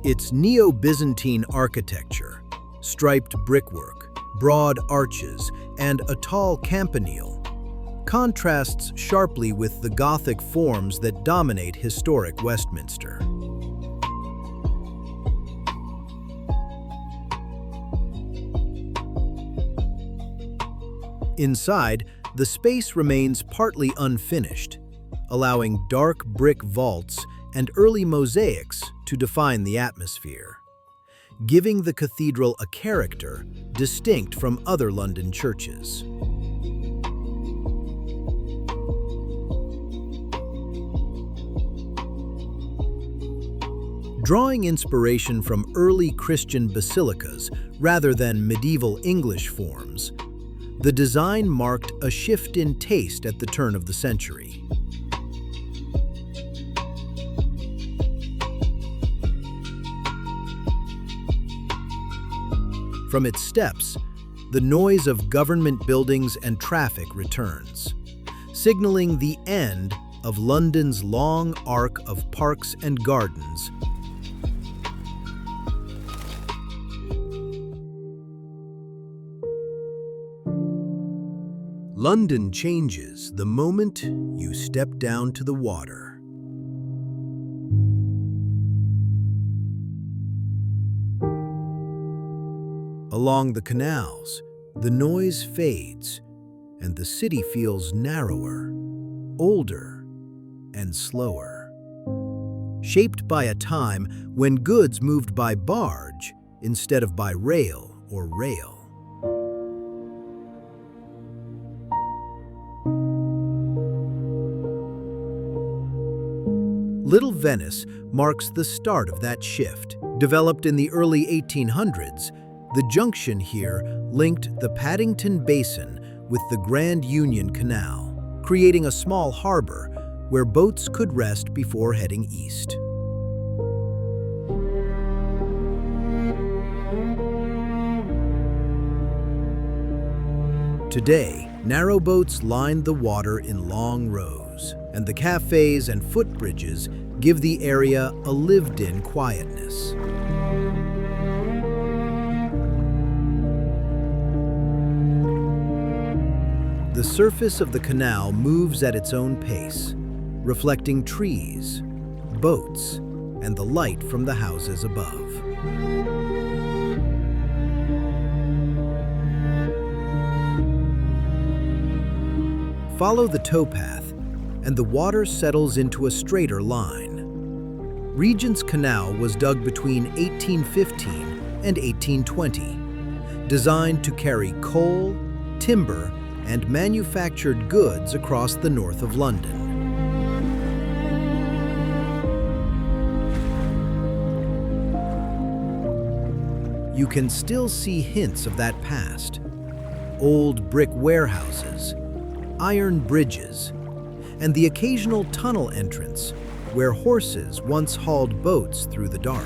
Its Neo-Byzantine architecture, striped brickwork, broad arches, and a tall campanile contrasts sharply with the Gothic forms that dominate historic Westminster. Inside, the space remains partly unfinished, allowing dark brick vaults and early mosaics to define the atmosphere, giving the cathedral a character distinct from other London churches. Drawing inspiration from early Christian basilicas rather than medieval English forms, the design marked a shift in taste at the turn of the century. From its steps, the noise of government buildings and traffic returns, signaling the end of London's long arc of parks and gardens. London changes the moment you step down to the water. Along the canals, the noise fades, and the city feels narrower, older, and slower. Shaped by a time when goods moved by barge instead of by rail or rail. Little Venice marks the start of that shift. Developed in the early 1800s, the junction here linked the Paddington Basin with the Grand Union Canal, creating a small harbor where boats could rest before heading east. Today, narrow boats line the water in long rows, and the cafes and footbridges give the area a lived-in quietness. The surface of the canal moves at its own pace, reflecting trees, boats, and the light from the houses above. Follow the towpath, and the water settles into a straighter line. Regent's Canal was dug between 1815 and 1820, designed to carry coal, timber, and manufactured goods across the north of London. You can still see hints of that past. Old brick warehouses, iron bridges, and the occasional tunnel entrance where horses once hauled boats through the dark.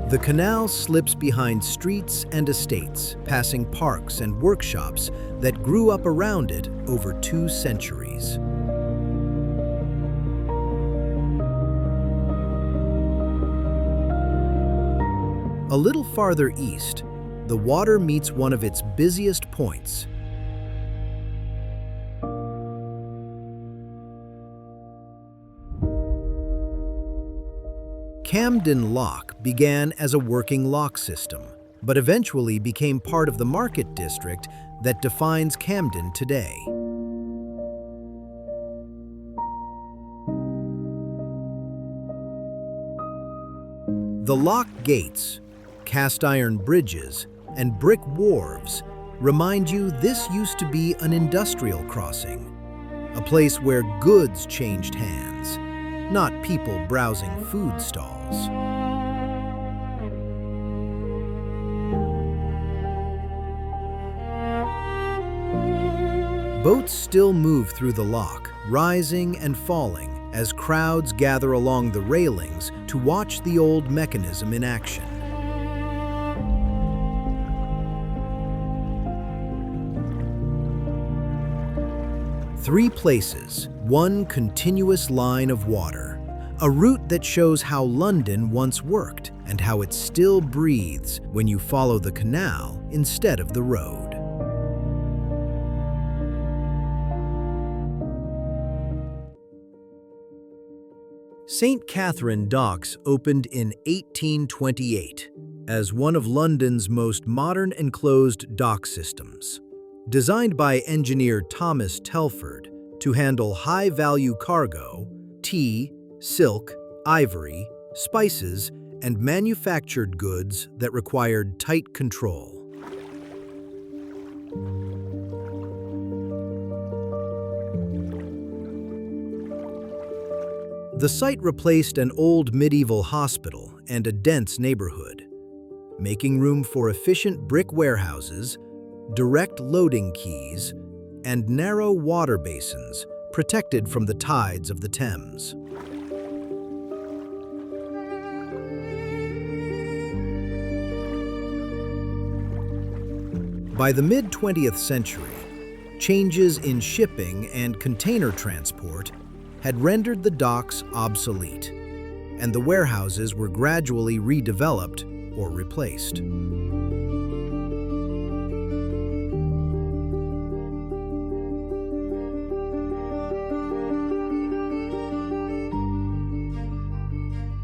The canal slips behind streets and estates, passing parks and workshops that grew up around it over 2 centuries. A little farther east, the water meets one of its busiest points. Camden Lock began as a working lock system, but eventually became part of the market district that defines Camden today. The lock gates, cast iron bridges, and brick wharves remind you this used to be an industrial crossing, a place where goods changed hands, not people browsing food stalls. Boats still move through the lock, rising and falling as crowds gather along the railings to watch the old mechanism in action. Three places, one continuous line of water, a route that shows how London once worked and how it still breathes when you follow the canal instead of the road. St. Catherine Docks opened in 1828 as one of London's most modern enclosed dock systems. Designed by engineer Thomas Telford to handle high-value cargo, tea, silk, ivory, spices, and manufactured goods that required tight control. The site replaced an old medieval hospital and a dense neighborhood, making room for efficient brick warehouses, direct loading quays, and narrow water basins protected from the tides of the Thames. By the mid-20th century, changes in shipping and container transport had rendered the docks obsolete, and the warehouses were gradually redeveloped or replaced.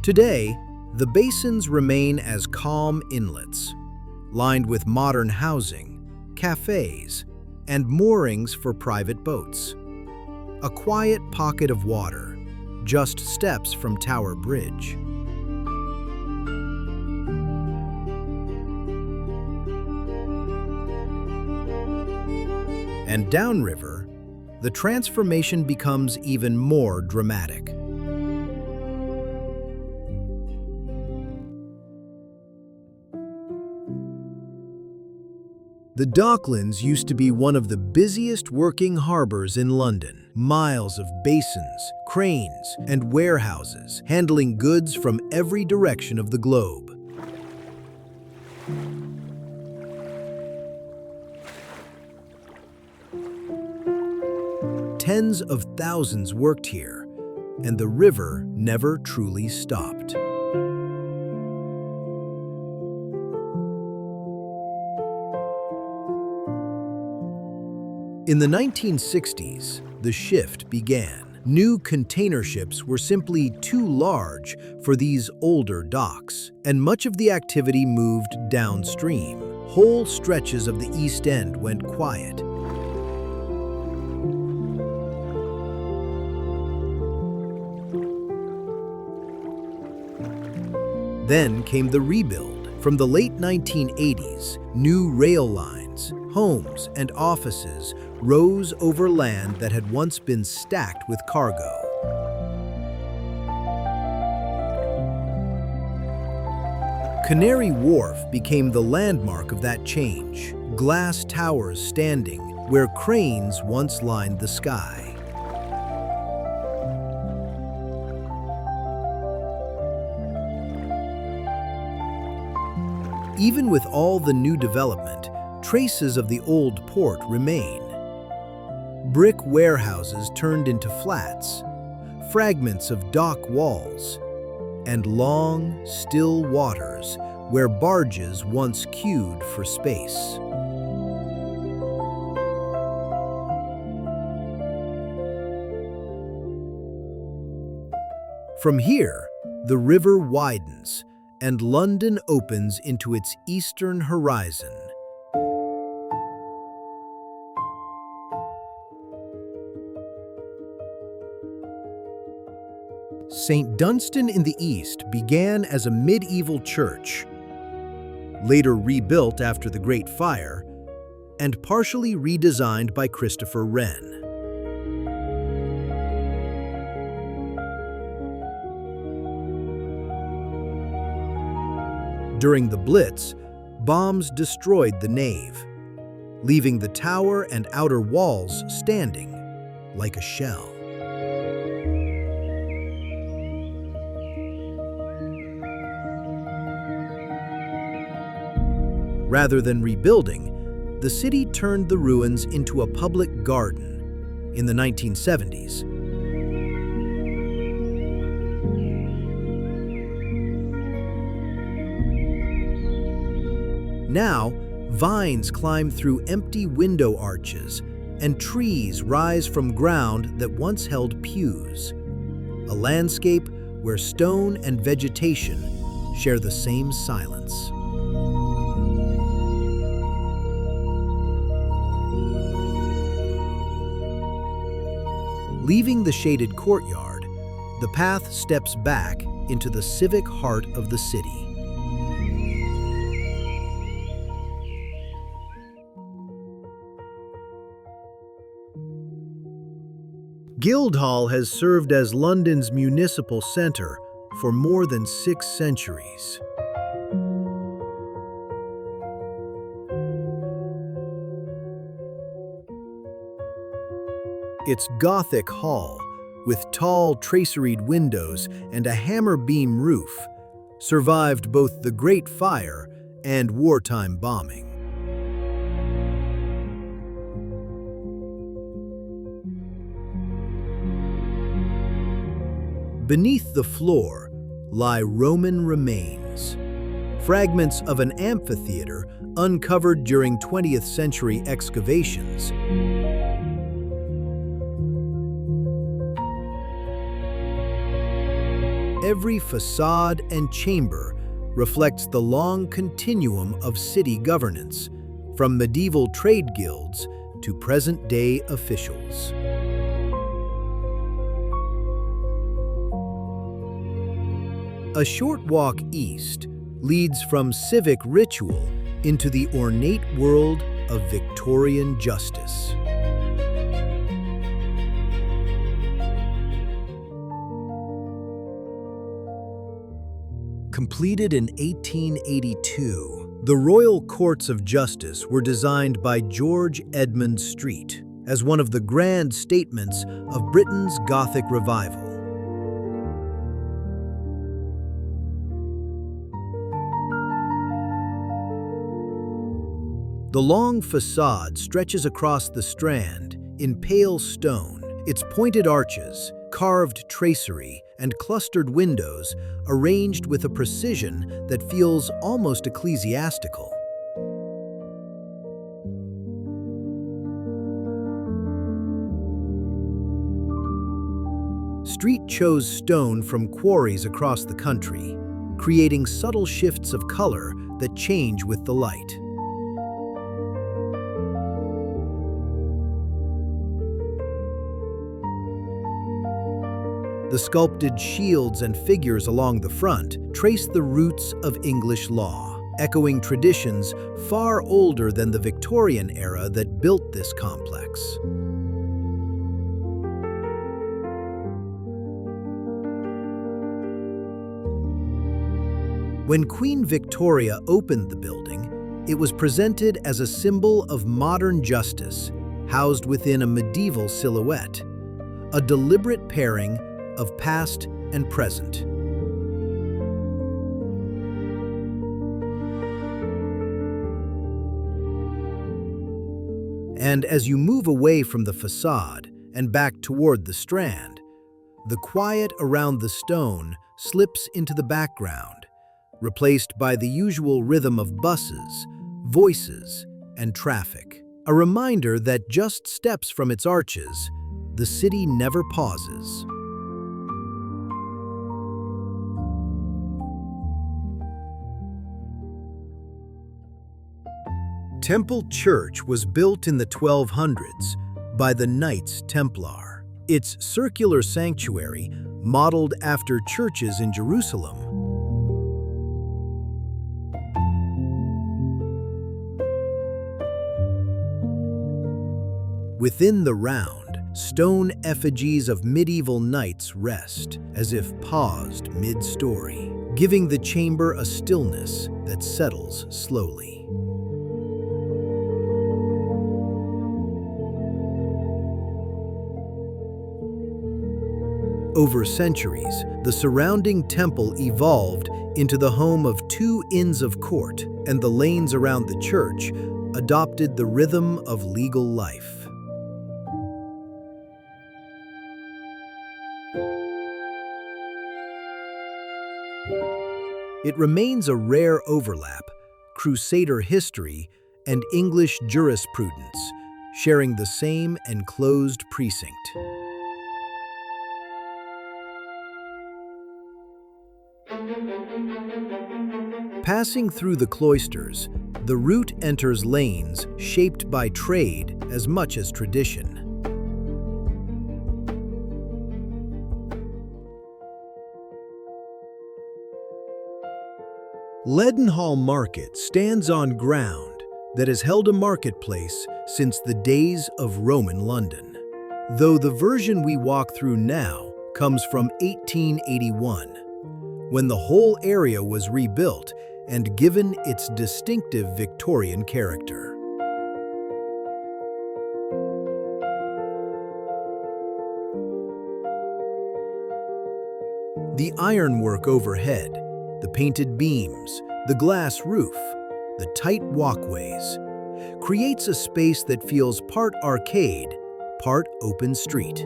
Today, the basins remain as calm inlets, lined with modern housing, cafes, and moorings for private boats. A quiet pocket of water, just steps from Tower Bridge. And downriver, the transformation becomes even more dramatic. The Docklands used to be one of the busiest working harbors in London. Miles of basins, cranes, and warehouses handling goods from every direction of the globe. Tens of thousands worked here, and the river never truly stopped. In the 1960s, the shift began. New container ships were simply too large for these older docks, and much of the activity moved downstream. Whole stretches of the East End went quiet. Then came the rebuild. From the late 1980s, new rail lines, homes, and offices rose over land that had once been stacked with cargo. Canary Wharf became the landmark of that change, glass towers standing where cranes once lined the sky. Even with all the new development, traces of the old port remain. Brick warehouses turned into flats, fragments of dock walls, and long, still waters where barges once queued for space. From here, the river widens, and London opens into its eastern horizon. St. Dunstan in the east began as a medieval church, later rebuilt after the Great Fire, and partially redesigned by Christopher Wren. During the Blitz, bombs destroyed the nave, leaving the tower and outer walls standing like a shell. Rather than rebuilding, the city turned the ruins into a public garden in the 1970s. Now, vines climb through empty window arches, and trees rise from ground that once held pews. A landscape where stone and vegetation share the same silence. Leaving the shaded courtyard, the path steps back into the civic heart of the city. Guildhall has served as London's municipal centre for more than 6 centuries. Its Gothic hall, with tall traceried windows and a hammer beam roof, survived both the Great Fire and wartime bombing. Beneath the floor lie Roman remains, fragments of an amphitheater uncovered during 20th century excavations. Every facade and chamber reflects the long continuum of city governance, from medieval trade guilds to present-day officials. A short walk east leads from civic ritual into the ornate world of Victorian justice. Completed in 1882, the Royal Courts of Justice were designed by George Edmund Street as one of the grand statements of Britain's Gothic revival. The long facade stretches across the Strand in pale stone, its pointed arches, carved tracery, and clustered windows arranged with a precision that feels almost ecclesiastical. Street chose stone from quarries across the country, creating subtle shifts of color that change with the light. The sculpted shields and figures along the front trace the roots of English law, echoing traditions far older than the Victorian era that built this complex. When Queen Victoria opened the building, it was presented as a symbol of modern justice, housed within a medieval silhouette, a deliberate pairing of past and present. And as you move away from the facade and back toward the Strand, the quiet around the stone slips into the background, replaced by the usual rhythm of buses, voices, and traffic. A reminder that just steps from its arches, the city never pauses. Temple Church was built in the 1200s by the Knights Templar. Its circular sanctuary, modeled after churches in Jerusalem, within the round, stone effigies of medieval knights rest, as if paused mid-story, giving the chamber a stillness that settles slowly. Over centuries, the surrounding temple evolved into the home of two inns of court, and the lanes around the church adopted the rhythm of legal life. It remains a rare overlap, Crusader history and English jurisprudence, sharing the same enclosed precinct. Passing through the cloisters, the route enters lanes shaped by trade as much as tradition. Leadenhall Market stands on ground that has held a marketplace since the days of Roman London, though the version we walk through now comes from 1881, when the whole area was rebuilt and given its distinctive Victorian character. The ironwork overhead, the painted beams, the glass roof, the tight walkways, creates a space that feels part arcade, part open street.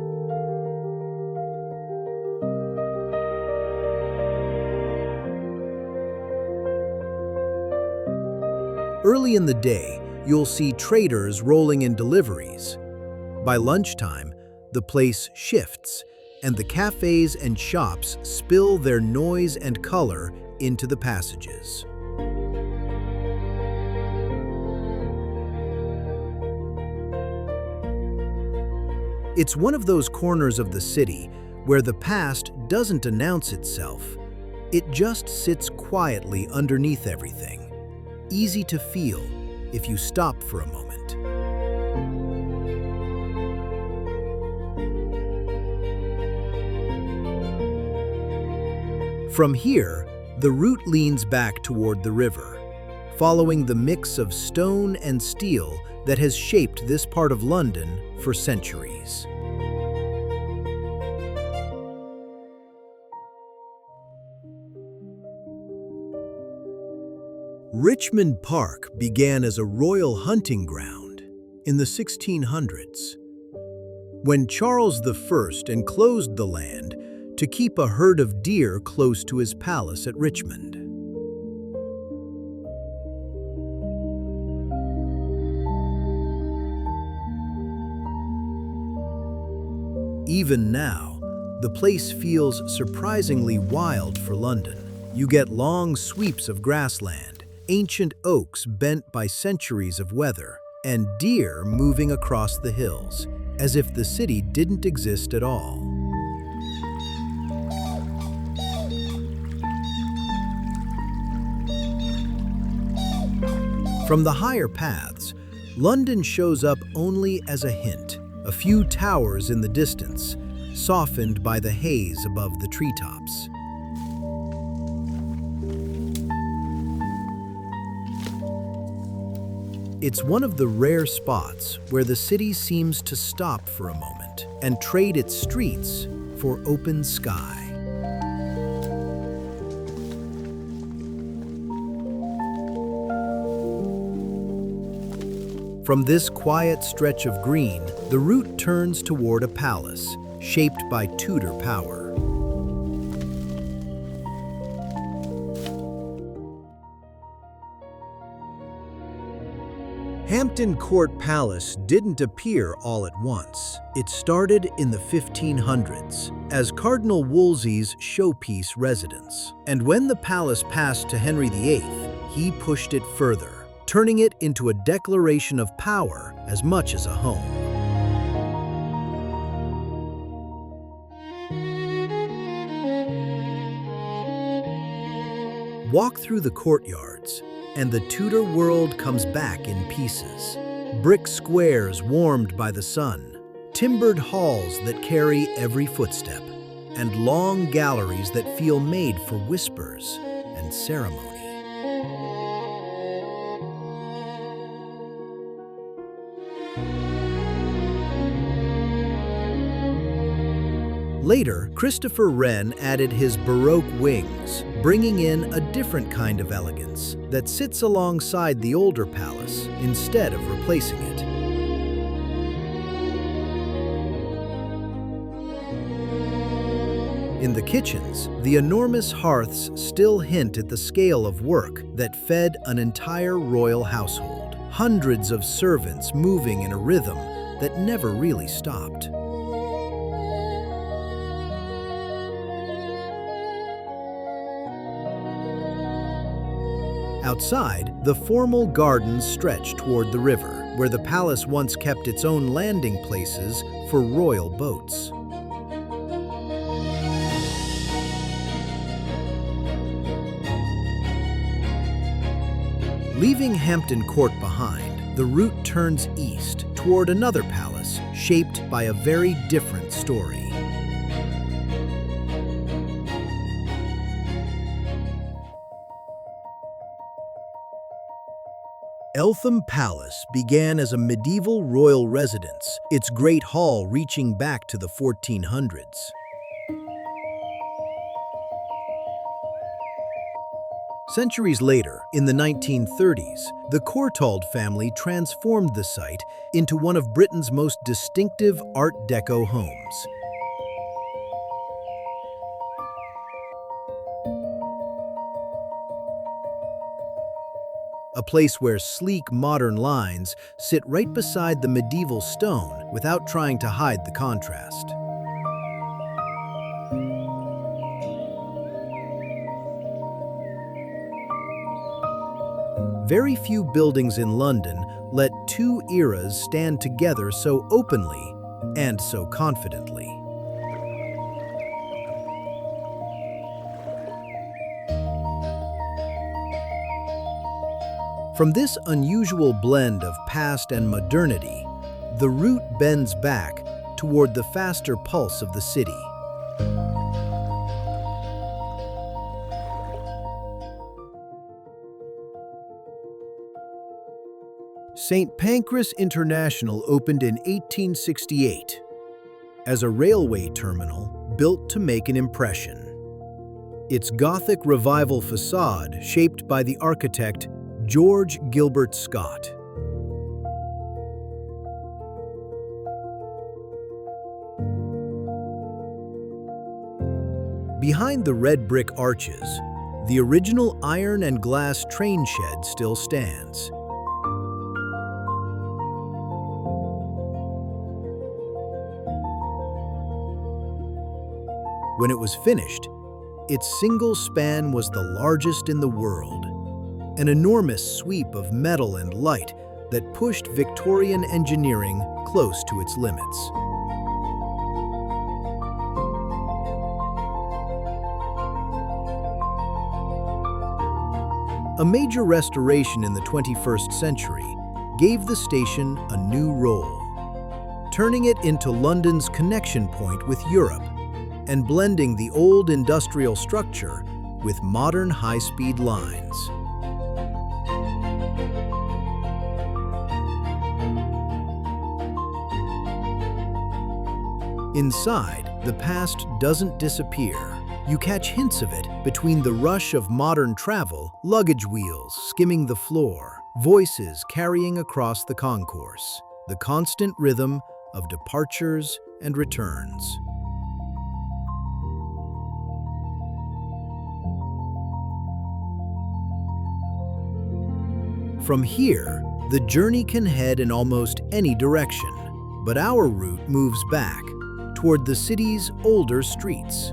Early in the day, you'll see traders rolling in deliveries. By lunchtime, the place shifts, and the cafes and shops spill their noise and color into the passages. It's one of those corners of the city where the past doesn't announce itself. It just sits quietly underneath everything, easy to feel if you stop for a moment. From here, the route leans back toward the river, following the mix of stone and steel that has shaped this part of London for centuries. Richmond Park began as a royal hunting ground in the 1600s, when Charles I enclosed the land to keep a herd of deer close to his palace at Richmond. Even now, the place feels surprisingly wild for London. You get long sweeps of grassland, ancient oaks bent by centuries of weather, and deer moving across the hills, as if the city didn't exist at all. From the higher paths, London shows up only as a hint, a few towers in the distance, softened by the haze above the treetops. It's one of the rare spots where the city seems to stop for a moment and trade its streets for open sky. From this quiet stretch of green, the route turns toward a palace shaped by Tudor power. Hampton Court Palace didn't appear all at once. It started in the 1500s as Cardinal Wolsey's showpiece residence. And when the palace passed to Henry VIII, he pushed it further, turning it into a declaration of power as much as a home. Walk through the courtyards, and the Tudor world comes back in pieces. Brick squares warmed by the sun, timbered halls that carry every footstep, and long galleries that feel made for whispers and ceremony. Later, Christopher Wren added his Baroque wings, bringing in a different kind of elegance that sits alongside the older palace instead of replacing it. In the kitchens, the enormous hearths still hint at the scale of work that fed an entire royal household. Hundreds of servants moving in a rhythm that never really stopped. Outside, the formal gardens stretch toward the river, where the palace once kept its own landing places for royal boats. Leaving Hampton Court behind, the route turns east toward another palace shaped by a very different story. Eltham Palace began as a medieval royal residence, its great hall reaching back to the 1400s. Centuries later, in the 1930s, the Courtauld family transformed the site into one of Britain's most distinctive Art Deco homes. a place where sleek modern lines sit right beside the medieval stone without trying to hide the contrast. Very few buildings in London let two eras stand together so openly and so confidently. From this unusual blend of past and modernity, the route bends back toward the faster pulse of the city. St. Pancras International opened in 1868 as a railway terminal built to make an impression. Its Gothic Revival facade shaped by the architect George Gilbert Scott. Behind the red brick arches, the original iron and glass train shed still stands. When it was finished, its single span was the largest in the world, an enormous sweep of metal and light that pushed Victorian engineering close to its limits. A major restoration in the 21st century gave the station a new role, turning it into London's connection point with Europe and blending the old industrial structure with modern high-speed lines. Inside, the past doesn't disappear. You catch hints of it between the rush of modern travel, luggage wheels skimming the floor, voices carrying across the concourse, the constant rhythm of departures and returns. From here, the journey can head in almost any direction, but our route moves back toward the city's older streets.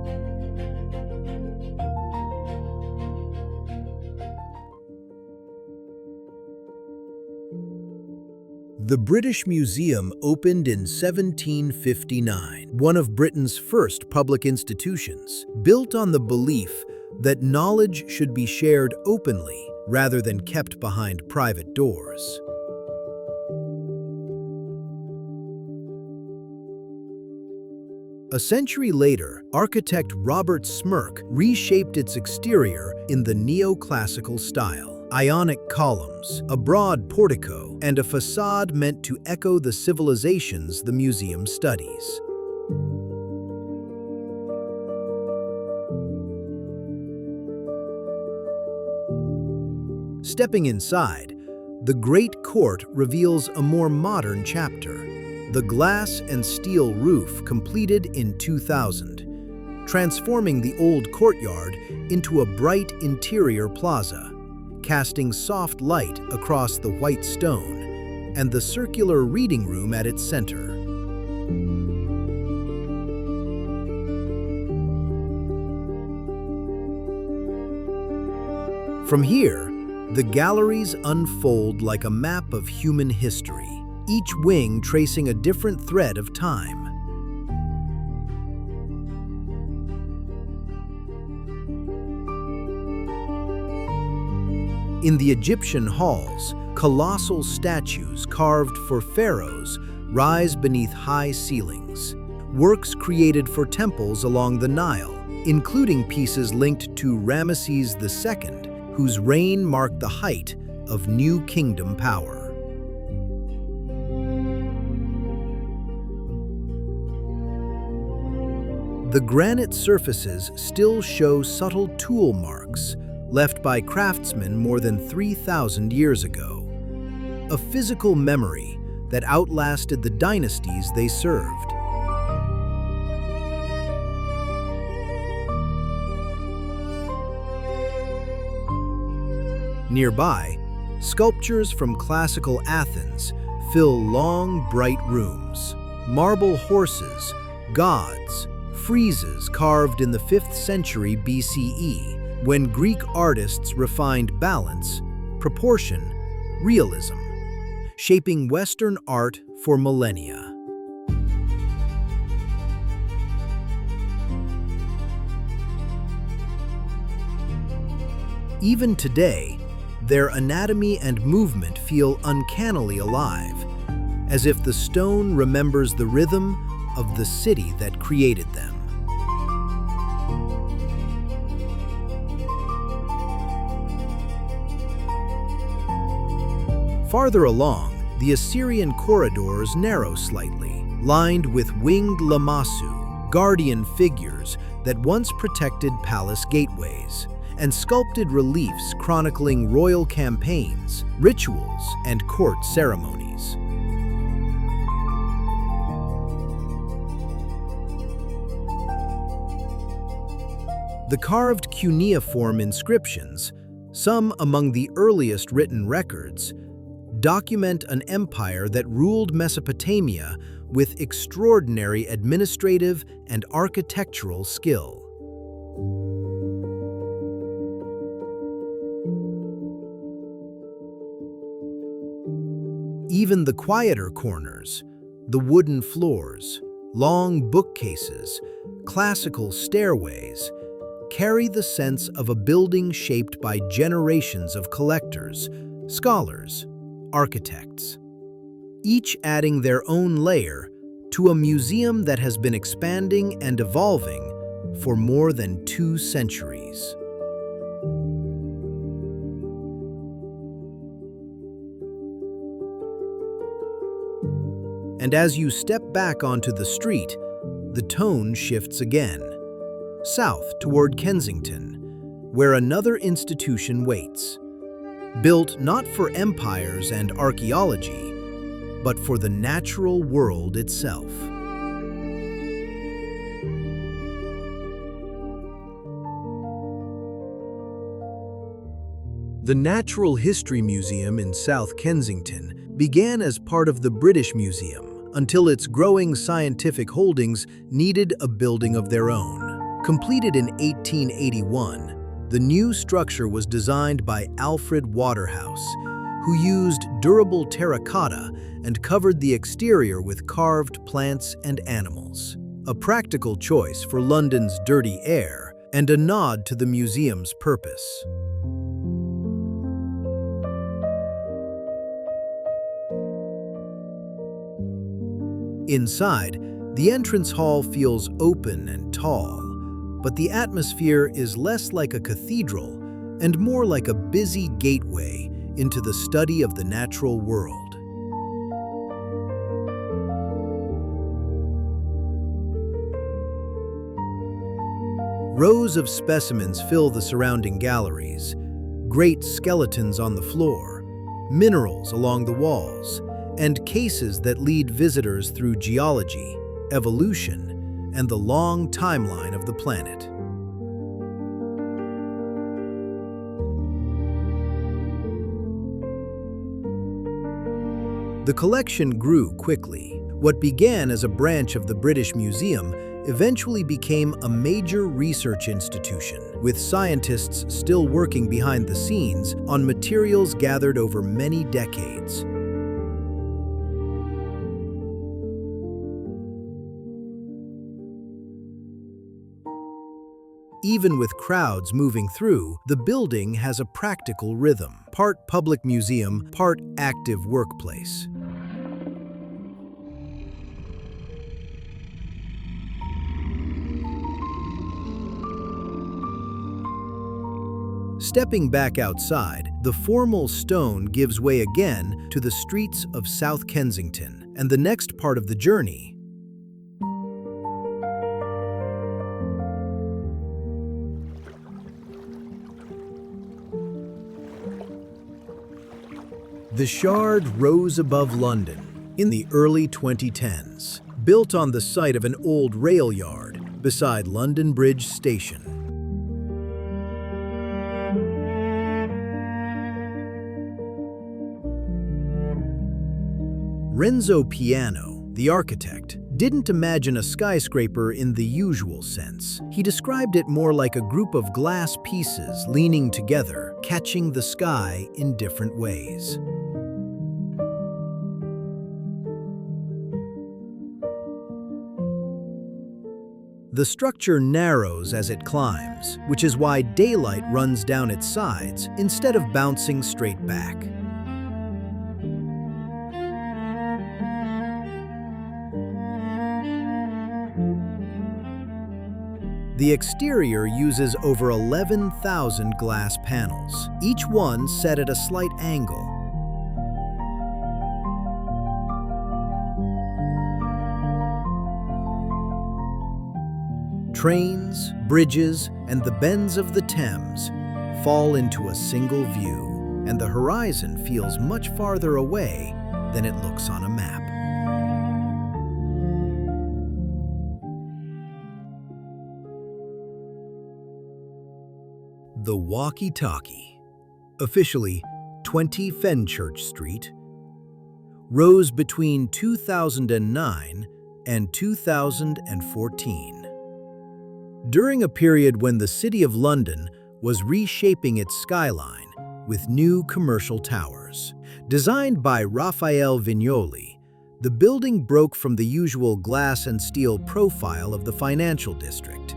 The British Museum opened in 1759, one of Britain's first public institutions, built on the belief that knowledge should be shared openly rather than kept behind private doors. A century later, architect Robert Smirke reshaped its exterior in the neoclassical style. Ionic columns, a broad portico, and a facade meant to echo the civilizations the museum studies. Stepping inside, the Great Court reveals a more modern chapter. The glass and steel roof completed in 2000, transforming the old courtyard into a bright interior plaza, casting soft light across the white stone and the circular reading room at its center. From here, the galleries unfold like a map of human history, each wing tracing a different thread of time. In the Egyptian halls, colossal statues carved for pharaohs rise beneath high ceilings. Works created for temples along the Nile, including pieces linked to Ramesses II, whose reign marked the height of New Kingdom power. The granite surfaces still show subtle tool marks left by craftsmen more than 3,000 years ago, a physical memory that outlasted the dynasties they served. Nearby, Sculptures from classical Athens fill long, bright rooms. Marble horses, gods, friezes carved in the 5th century BCE, when Greek artists refined balance, proportion, realism, shaping Western art for millennia. Even today, their anatomy and movement feel uncannily alive, as if the stone remembers the rhythm of the city that created them. Farther along, the Assyrian corridors narrow slightly, lined with winged lamassu, guardian figures that once protected palace gateways, and sculpted reliefs chronicling royal campaigns, rituals, and court ceremonies. The carved cuneiform inscriptions, some among the earliest written records, document an empire that ruled Mesopotamia with extraordinary administrative and architectural skill. Even the quieter corners, the wooden floors, long bookcases, classical stairways, carry the sense of a building shaped by generations of collectors, scholars, architects, each adding their own layer to a museum that has been expanding and evolving for more than 2 centuries. And as you step back onto the street, the tone shifts again, south toward Kensington, where another institution waits, built not for empires and archaeology, but for the natural world itself. The Natural History Museum in South Kensington began as part of the British Museum until its growing scientific holdings needed a building of their own. Completed in 1881, the new structure was designed by Alfred Waterhouse, who used durable terracotta and covered the exterior with carved plants and animals. A practical choice for London's dirty air and a nod to the museum's purpose. Inside, the entrance hall feels open and tall, but the atmosphere is less like a cathedral and more like a busy gateway into the study of the natural world. Rows of specimens fill the surrounding galleries, great skeletons on the floor, minerals along the walls, and cases that lead visitors through geology, evolution, and the long timeline of the planet. The collection grew quickly. What began as a branch of the British Museum eventually became a major research institution, with scientists still working behind the scenes on materials gathered over many decades. Even with crowds moving through, the building has a practical rhythm, part public museum, part active workplace. Stepping back outside, the formal stone gives way again to the streets of South Kensington, and the next part of the journey. The Shard rose above London in the early 2010s, built on the site of an old rail yard beside London Bridge Station. Renzo Piano, the architect, didn't imagine a skyscraper in the usual sense. He described it more like a group of glass pieces leaning together, catching the sky in different ways. The structure narrows as it climbs, which is why daylight runs down its sides instead of bouncing straight back. The exterior uses over 11,000 glass panels, each one set at a slight angle. Trains, bridges, and the bends of the Thames fall into a single view, and the horizon feels much farther away than it looks on a map. The Walkie-Talkie, officially 20 Fenchurch Street, rose between 2009 and 2014. During a period when the City of London was reshaping its skyline with new commercial towers. Designed by Raphael Vignoli, the building broke from the usual glass and steel profile of the financial district.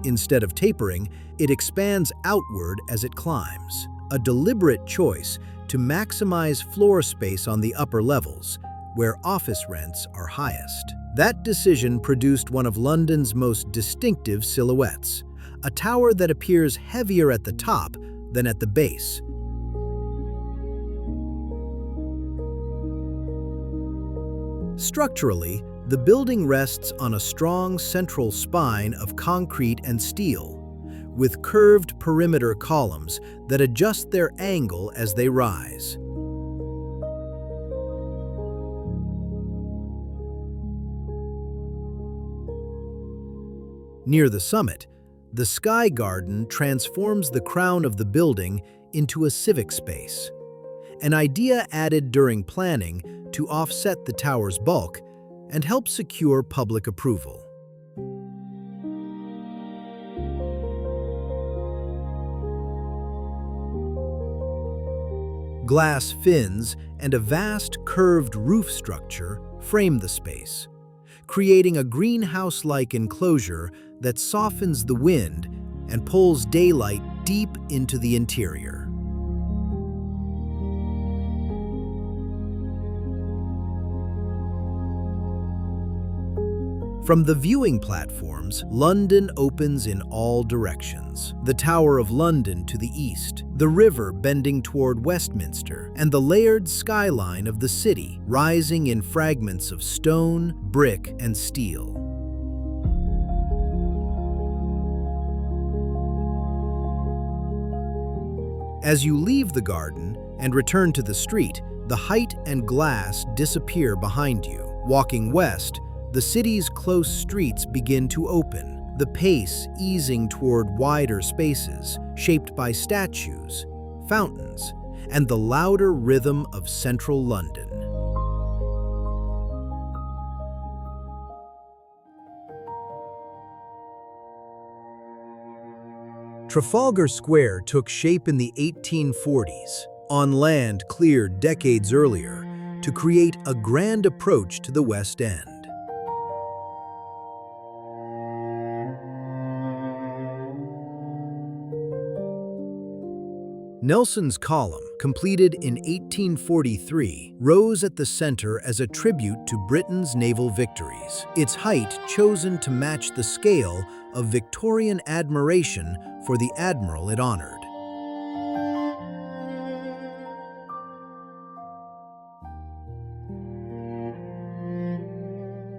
Instead of tapering, it expands outward as it climbs, a deliberate choice to maximize floor space on the upper levels, where office rents are highest. That decision produced one of London's most distinctive silhouettes, a tower that appears heavier at the top than at the base. Structurally, the building rests on a strong central spine of concrete and steel, with curved perimeter columns that adjust their angle as they rise. Near the summit, the Sky Garden transforms the crown of the building into a civic space, an idea added during planning to offset the tower's bulk and help secure public approval. Glass fins and a vast curved roof structure frame the space, creating a greenhouse-like enclosure that softens the wind and pulls daylight deep into the interior. From the viewing platforms, London opens in all directions. The Tower of London to the east, the river bending toward Westminster, and the layered skyline of the city, rising in fragments of stone, brick, and steel. As you leave the garden and return to the street, the height and glass disappear behind you. Walking west, the city's close streets begin to open, the pace easing toward wider spaces shaped by statues, fountains, and the louder rhythm of central London. Trafalgar Square took shape in the 1840s, on land cleared decades earlier, to create a grand approach to the West End. Nelson's Column, completed in 1843, rose at the center as a tribute to Britain's naval victories, its height chosen to match the scale of Victorian admiration for the admiral it honored.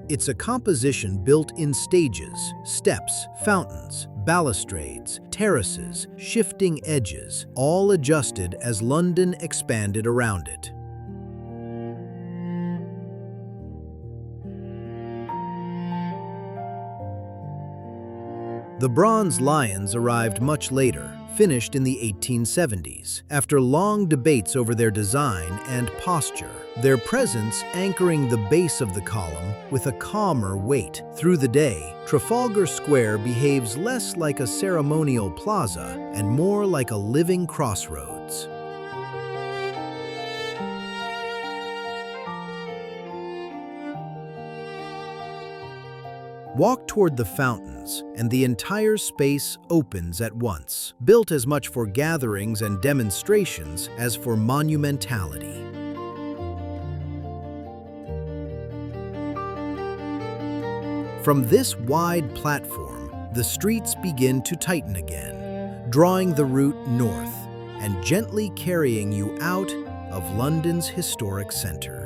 It's a composition built in stages, steps, fountains, balustrades, terraces, shifting edges, all adjusted as London expanded around it. The bronze lions arrived much later, finished in the 1870s, after long debates over their design and posture, their presence anchoring the base of the column with a calmer weight. Through the day, Trafalgar Square behaves less like a ceremonial plaza and more like a living crossroads. Walk toward the fountains, and the entire space opens at once, built as much for gatherings and demonstrations as for monumentality. From this wide platform, the streets begin to tighten again, drawing the route north and gently carrying you out of London's historic center.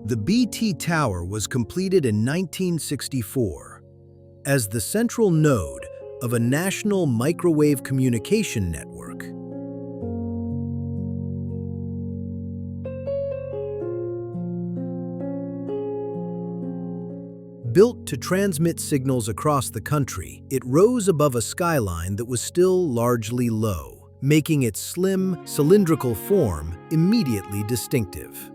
The BT Tower was completed in 1964 as the central node of a national microwave communication network. Built to transmit signals across the country, it rose above a skyline that was still largely low, making its slim, cylindrical form immediately distinctive.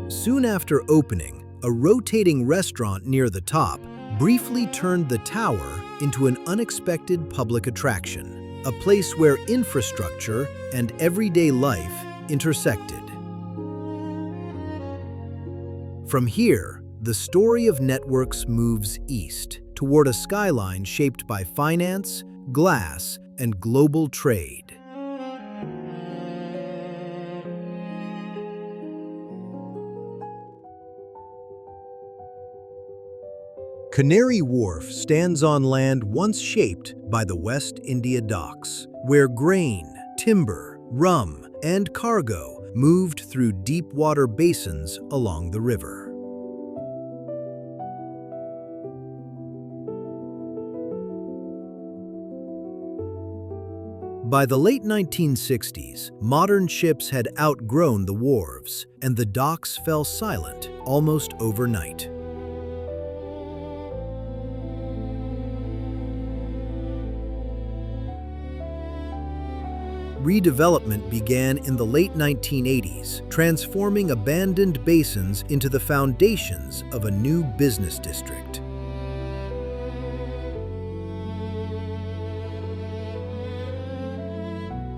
Soon after opening, a rotating restaurant near the top briefly turned the tower into an unexpected public attraction, a place where infrastructure and everyday life intersected. From here, the story of networks moves east toward a skyline shaped by finance, glass, and global trade. Canary Wharf stands on land once shaped by the West India docks, where grain, timber, rum, and cargo moved through deep-water basins along the river. By the late 1960s, modern ships had outgrown the wharves, and the docks fell silent almost overnight. Redevelopment began in the late 1980s, transforming abandoned basins into the foundations of a new business district.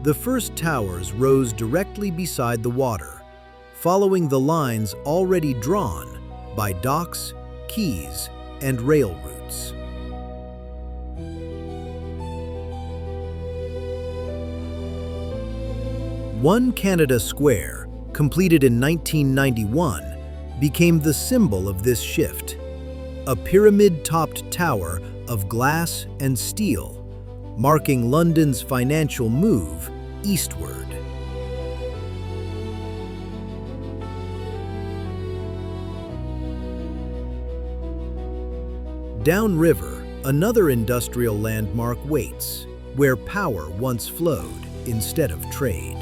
The first towers rose directly beside the water, following the lines already drawn by docks, quays, and rail routes. One Canada Square, completed in 1991, became the symbol of this shift, a pyramid-topped tower of glass and steel, marking London's financial move eastward. Downriver, another industrial landmark waits, where power once flowed instead of trade.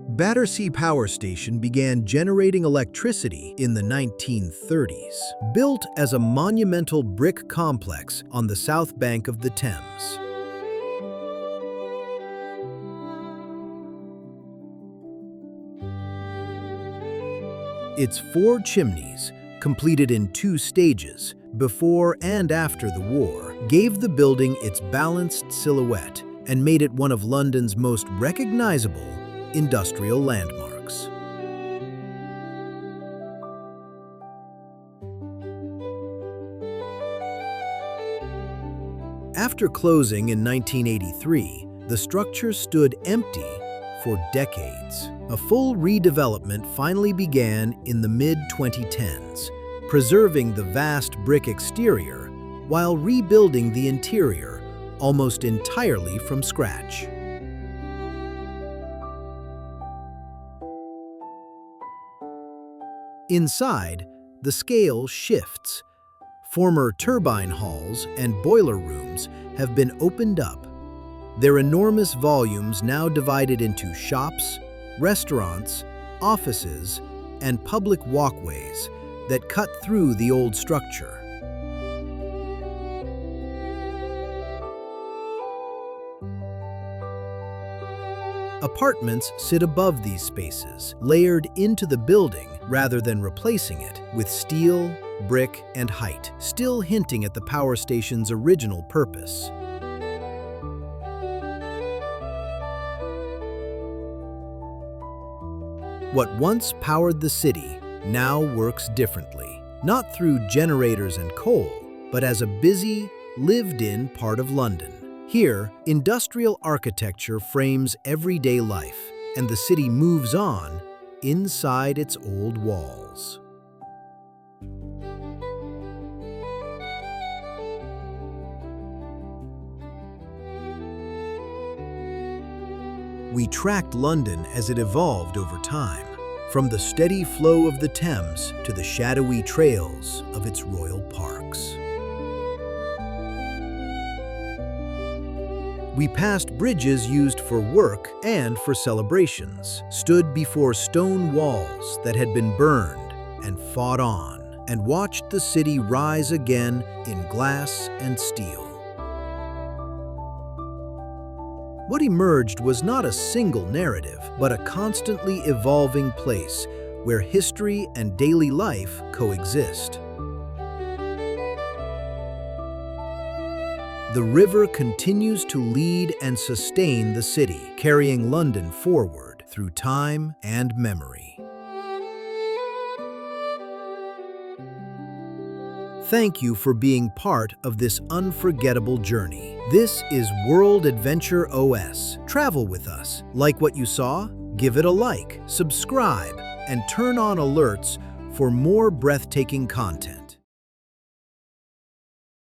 Battersea Power Station began generating electricity in the 1930s, built as a monumental brick complex on the south bank of the Thames. Its 4 chimneys, completed in 2 stages, before and after the war, gave the building its balanced silhouette and made it one of London's most recognizable industrial landmarks. After closing in 1983, the structure stood empty for decades. A full redevelopment finally began in the mid-2010s, preserving the vast brick exterior while rebuilding the interior almost entirely from scratch. Inside, the scale shifts. Former turbine halls and boiler rooms have been opened up, their enormous volumes now divided into shops, restaurants, offices, and public walkways that cut through the old structure. Apartments sit above these spaces, layered into the building rather than replacing it, with steel, brick, and height, still hinting at the power station's original purpose. What once powered the city now works differently, not through generators and coal, but as a busy, lived-in part of London. Here, industrial architecture frames everyday life, and the city moves on inside its old walls. We tracked London as it evolved over time, from the steady flow of the Thames to the shadowy trails of its royal parks. We passed bridges used for work and for celebrations, stood before stone walls that had been burned and fought on, and watched the city rise again in glass and steel. What emerged was not a single narrative, but a constantly evolving place where history and daily life coexist. The river continues to lead and sustain the city, carrying London forward through time and memory. Thank you for being part of this unforgettable journey. This is WorldAdventureOS. Travel with us. Like what you saw? Give it a like, subscribe, and turn on alerts for more breathtaking content.